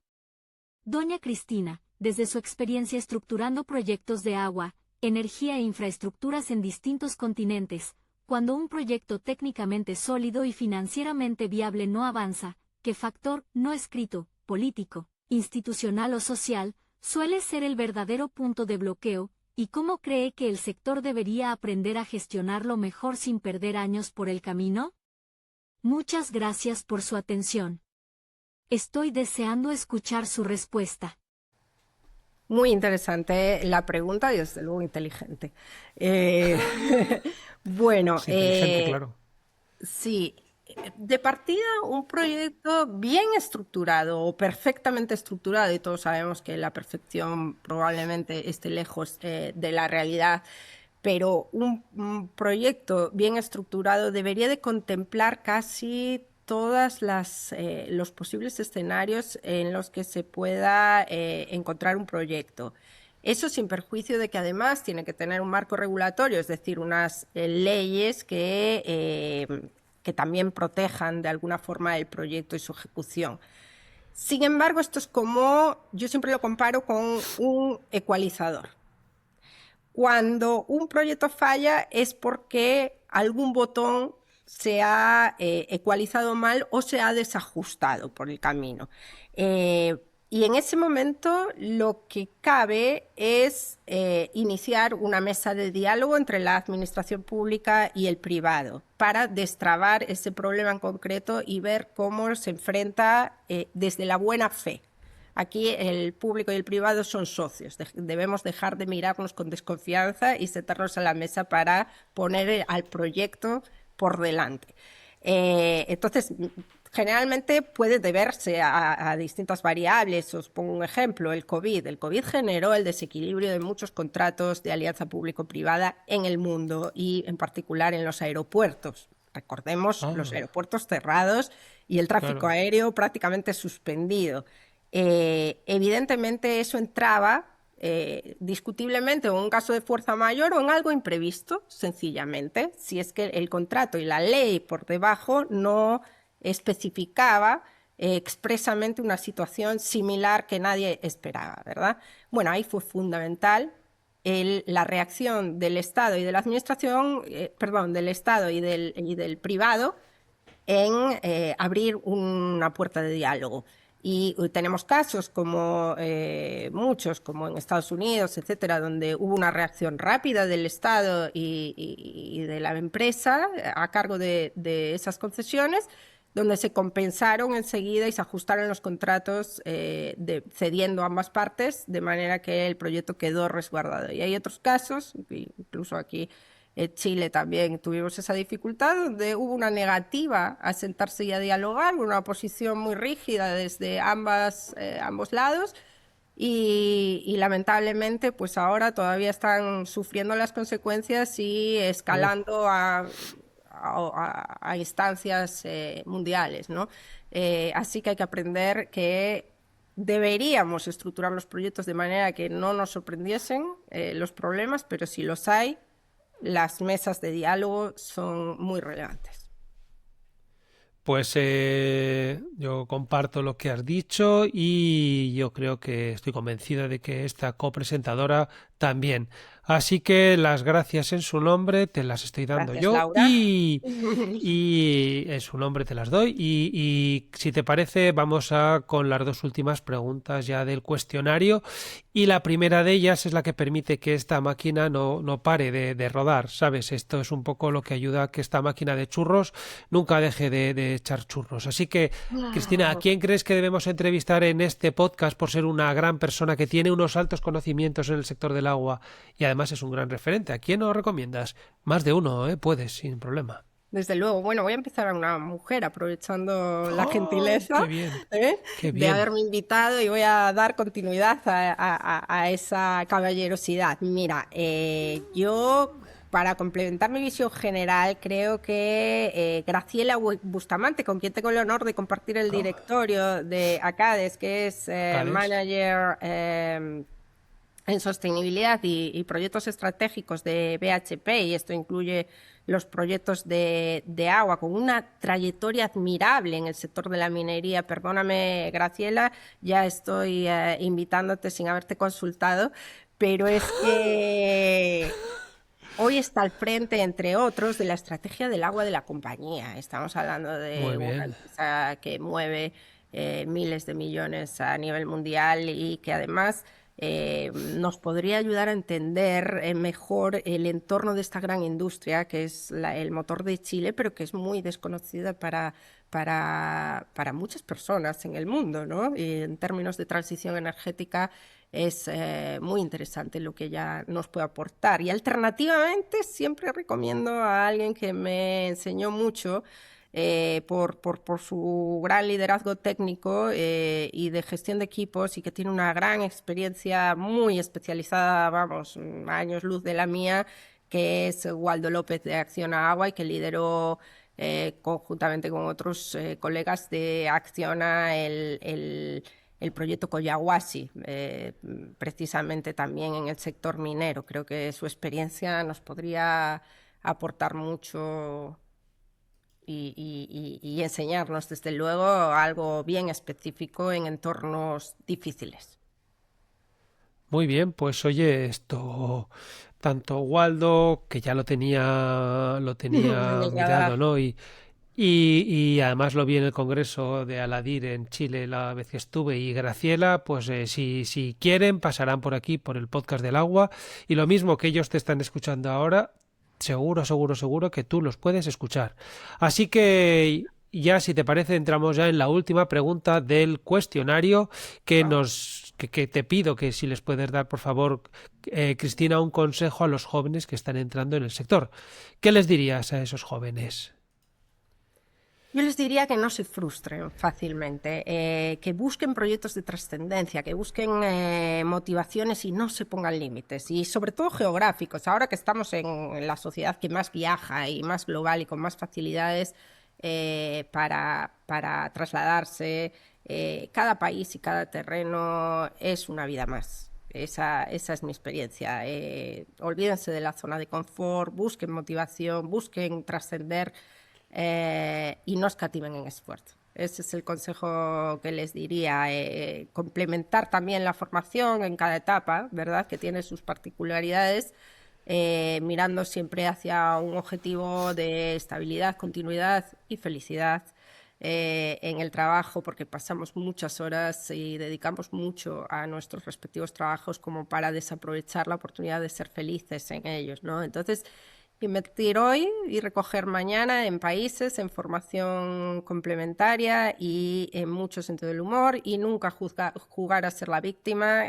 Doña Cristina, desde su experiencia estructurando proyectos de agua, energía e infraestructuras en distintos continentes, cuando un proyecto técnicamente sólido y financieramente viable no avanza, ¿qué factor no escrito, político, institucional o social, suele ser el verdadero punto de bloqueo, y cómo cree que el sector debería aprender a gestionarlo mejor sin perder años por el camino? Muchas gracias por su atención. Estoy deseando escuchar su respuesta. Muy interesante la pregunta y desde luego inteligente. Bueno, Es inteligente, claro. sí, de partida un proyecto bien estructurado o perfectamente estructurado, y todos sabemos que la perfección probablemente esté lejos de la realidad, pero un proyecto bien estructurado debería de contemplar casi todas los posibles escenarios en los que se pueda encontrar un proyecto. Eso sin perjuicio de que además tiene que tener un marco regulatorio, es decir, unas leyes que también protejan de alguna forma el proyecto y su ejecución. Sin embargo, esto es como, yo siempre lo comparo con un ecualizador. Cuando un proyecto falla es porque algún botón se ha ecualizado mal o se ha desajustado por el camino. Y en ese momento lo que cabe es iniciar una mesa de diálogo entre la administración pública y el privado para destrabar ese problema en concreto y ver cómo se enfrenta desde la buena fe. Aquí el público y el privado son socios. Debemos dejar de mirarnos con desconfianza y sentarnos a la mesa para poner al proyecto por delante. Entonces, generalmente puede deberse a distintas variables. Os pongo un ejemplo, el COVID. El COVID generó el desequilibrio de muchos contratos de alianza público-privada en el mundo y en particular en los aeropuertos. Recordemos los aeropuertos cerrados y el tráfico aéreo prácticamente suspendido. Evidentemente eso entraba discutiblemente en un caso de fuerza mayor o en algo imprevisto, sencillamente, si es que el contrato y la ley por debajo no especificaba expresamente una situación similar que nadie esperaba, ¿verdad? Bueno, ahí fue fundamental la reacción del Estado y de la administración, del Estado y del privado en abrir una puerta de diálogo. Y tenemos casos como muchos, como en Estados Unidos, etcétera, donde hubo una reacción rápida del Estado y de la empresa a cargo de esas concesiones, donde se compensaron enseguida y se ajustaron los contratos cediendo a ambas partes, de manera que el proyecto quedó resguardado. Y hay otros casos, incluso aquí en Chile también tuvimos esa dificultad, donde hubo una negativa a sentarse y a dialogar, una posición muy rígida desde ambos lados, y lamentablemente pues ahora todavía están sufriendo las consecuencias y escalando a instancias mundiales, ¿no? Así que hay que aprender que deberíamos estructurar los proyectos de manera que no nos sorprendiesen los problemas, pero si los hay, las mesas de diálogo son muy relevantes. Pues yo comparto lo que has dicho y yo creo que estoy convencida de que esta copresentadora también. Así que las gracias en su nombre te las estoy dando Gracias, yo Laura. y en su nombre te las doy y si te parece vamos con las dos últimas preguntas ya del cuestionario y la primera de ellas es la que permite que esta máquina no pare de rodar, ¿sabes? Esto es un poco lo que ayuda a que esta máquina de churros nunca deje de echar churros. Así que, Cristina, ¿a quién crees que debemos entrevistar en este podcast por ser una gran persona que tiene unos altos conocimientos en el sector del agua y además es un gran referente? ¿A quién nos recomiendas? Más de uno, puedes, sin problema. Desde luego. Bueno, voy a empezar a una mujer, aprovechando la gentileza ¡Qué bien! ¡Qué de bien! haberme invitado, y voy a dar continuidad a esa caballerosidad. Mira, yo, para complementar mi visión general, creo que Graciela Bustamante, con quien tengo el honor de compartir el directorio de ACADES, que es ACADES. manager en sostenibilidad y proyectos estratégicos de BHP, y esto incluye los proyectos de agua, con una trayectoria admirable en el sector de la minería. Perdóname, Graciela, ya estoy invitándote sin haberte consultado, pero es que hoy está al frente, entre otros, de la estrategia del agua de la compañía. Estamos hablando de una empresa que mueve miles de millones a nivel mundial y que además nos podría ayudar a entender mejor el entorno de esta gran industria que es el motor de Chile, pero que es muy desconocida para muchas personas en el mundo, ¿no? Y en términos de transición energética es muy interesante lo que ella nos puede aportar. Y alternativamente siempre recomiendo a alguien que me enseñó mucho, por su gran liderazgo técnico y de gestión de equipos, y que tiene una gran experiencia muy especializada, vamos, años luz de la mía, que es Waldo López de Acciona Agua, y que lideró conjuntamente con otros colegas de Acciona el proyecto Collahuasi, precisamente también en el sector minero. Creo que su experiencia nos podría aportar mucho y enseñarnos, desde luego, algo bien específico en entornos difíciles. Muy bien, pues oye, esto, tanto Waldo, que ya lo tenía mirado, ¿no? Y además lo vi en el Congreso de Aladir en Chile la vez que estuve, y Graciela, pues si quieren pasarán por aquí, por el podcast del agua, y lo mismo que ellos te están escuchando ahora, seguro que tú los puedes escuchar. Así que ya, si te parece, entramos ya en la última pregunta del cuestionario que te pido que si les puedes dar, por favor, Cristina, un consejo a los jóvenes que están entrando en el sector. ¿Qué les dirías a esos jóvenes? Yo les diría que no se frustren fácilmente, que busquen proyectos de trascendencia, que busquen motivaciones y no se pongan límites, y sobre todo geográficos. Ahora que estamos en la sociedad que más viaja y más global y con más facilidades para trasladarse, cada país y cada terreno es una vida más. Esa es mi experiencia. Olvídense de la zona de confort, busquen motivación, busquen trascender, y no escatimen en esfuerzo. Ese es el consejo que les diría. Complementar también la formación en cada etapa, ¿verdad?, que tiene sus particularidades, mirando siempre hacia un objetivo de estabilidad, continuidad y felicidad en el trabajo, porque pasamos muchas horas y dedicamos mucho a nuestros respectivos trabajos como para desaprovechar la oportunidad de ser felices en ellos, ¿no? Entonces, invertir hoy y recoger mañana en países, en formación complementaria y en mucho sentido del humor, y nunca jugar a ser la víctima,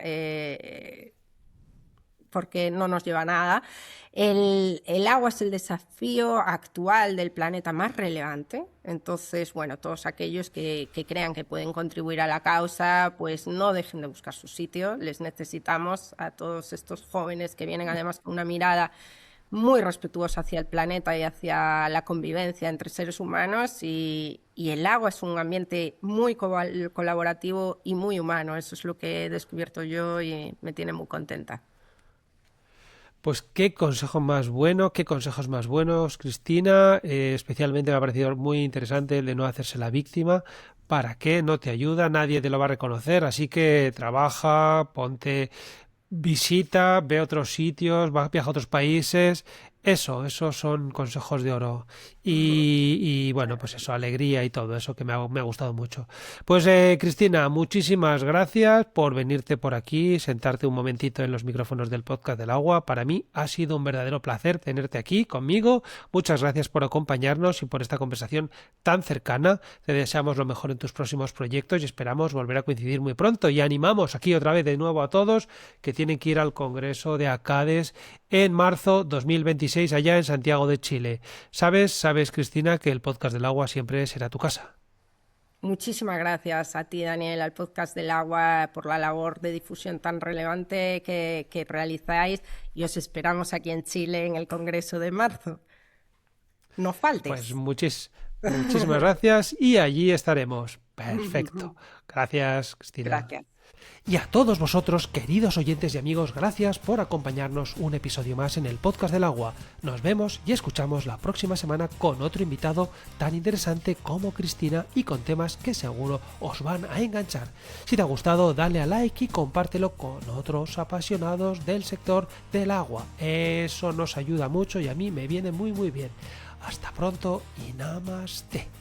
porque no nos lleva a nada. El agua es el desafío actual del planeta más relevante. Entonces, bueno, todos aquellos que crean que pueden contribuir a la causa, pues no dejen de buscar su sitio. Les necesitamos a todos estos jóvenes que vienen además con una mirada muy respetuosa hacia el planeta y hacia la convivencia entre seres humanos, y el agua es un ambiente muy colaborativo y muy humano. Eso es lo que he descubierto yo y me tiene muy contenta. Pues qué consejo más bueno, qué consejos más buenos, Cristina. Especialmente me ha parecido muy interesante el de no hacerse la víctima. ¿Para qué? No te ayuda, nadie te lo va a reconocer, así que trabaja, visita, ve otros sitios, viaja a otros países. Esos son consejos de oro. Y bueno, pues eso, alegría y todo eso que me ha gustado mucho. Pues Cristina, muchísimas gracias por venirte por aquí, sentarte un momentito en los micrófonos del podcast del agua. Para mí ha sido un verdadero placer tenerte aquí conmigo. Muchas gracias por acompañarnos y por esta conversación tan cercana. Te deseamos lo mejor en tus próximos proyectos y esperamos volver a coincidir muy pronto. Y animamos aquí otra vez de nuevo a todos que tienen que ir al Congreso de ACADES en marzo 2026 allá en Santiago de Chile. Sabes, Cristina, que el podcast del agua siempre será tu casa. Muchísimas gracias a ti, Daniel, al podcast del agua, por la labor de difusión tan relevante que realizáis, y os esperamos aquí en Chile en el Congreso de marzo. No faltes. Pues muchísimas gracias, y allí estaremos. Perfecto. Gracias, Cristina. Gracias. Y a todos vosotros, queridos oyentes y amigos, gracias por acompañarnos un episodio más en el Podcast del Agua. Nos vemos y escuchamos la próxima semana con otro invitado tan interesante como Cristina y con temas que seguro os van a enganchar. Si te ha gustado, dale a like y compártelo con otros apasionados del sector del agua. Eso nos ayuda mucho y a mí me viene muy bien. Hasta pronto y namaste.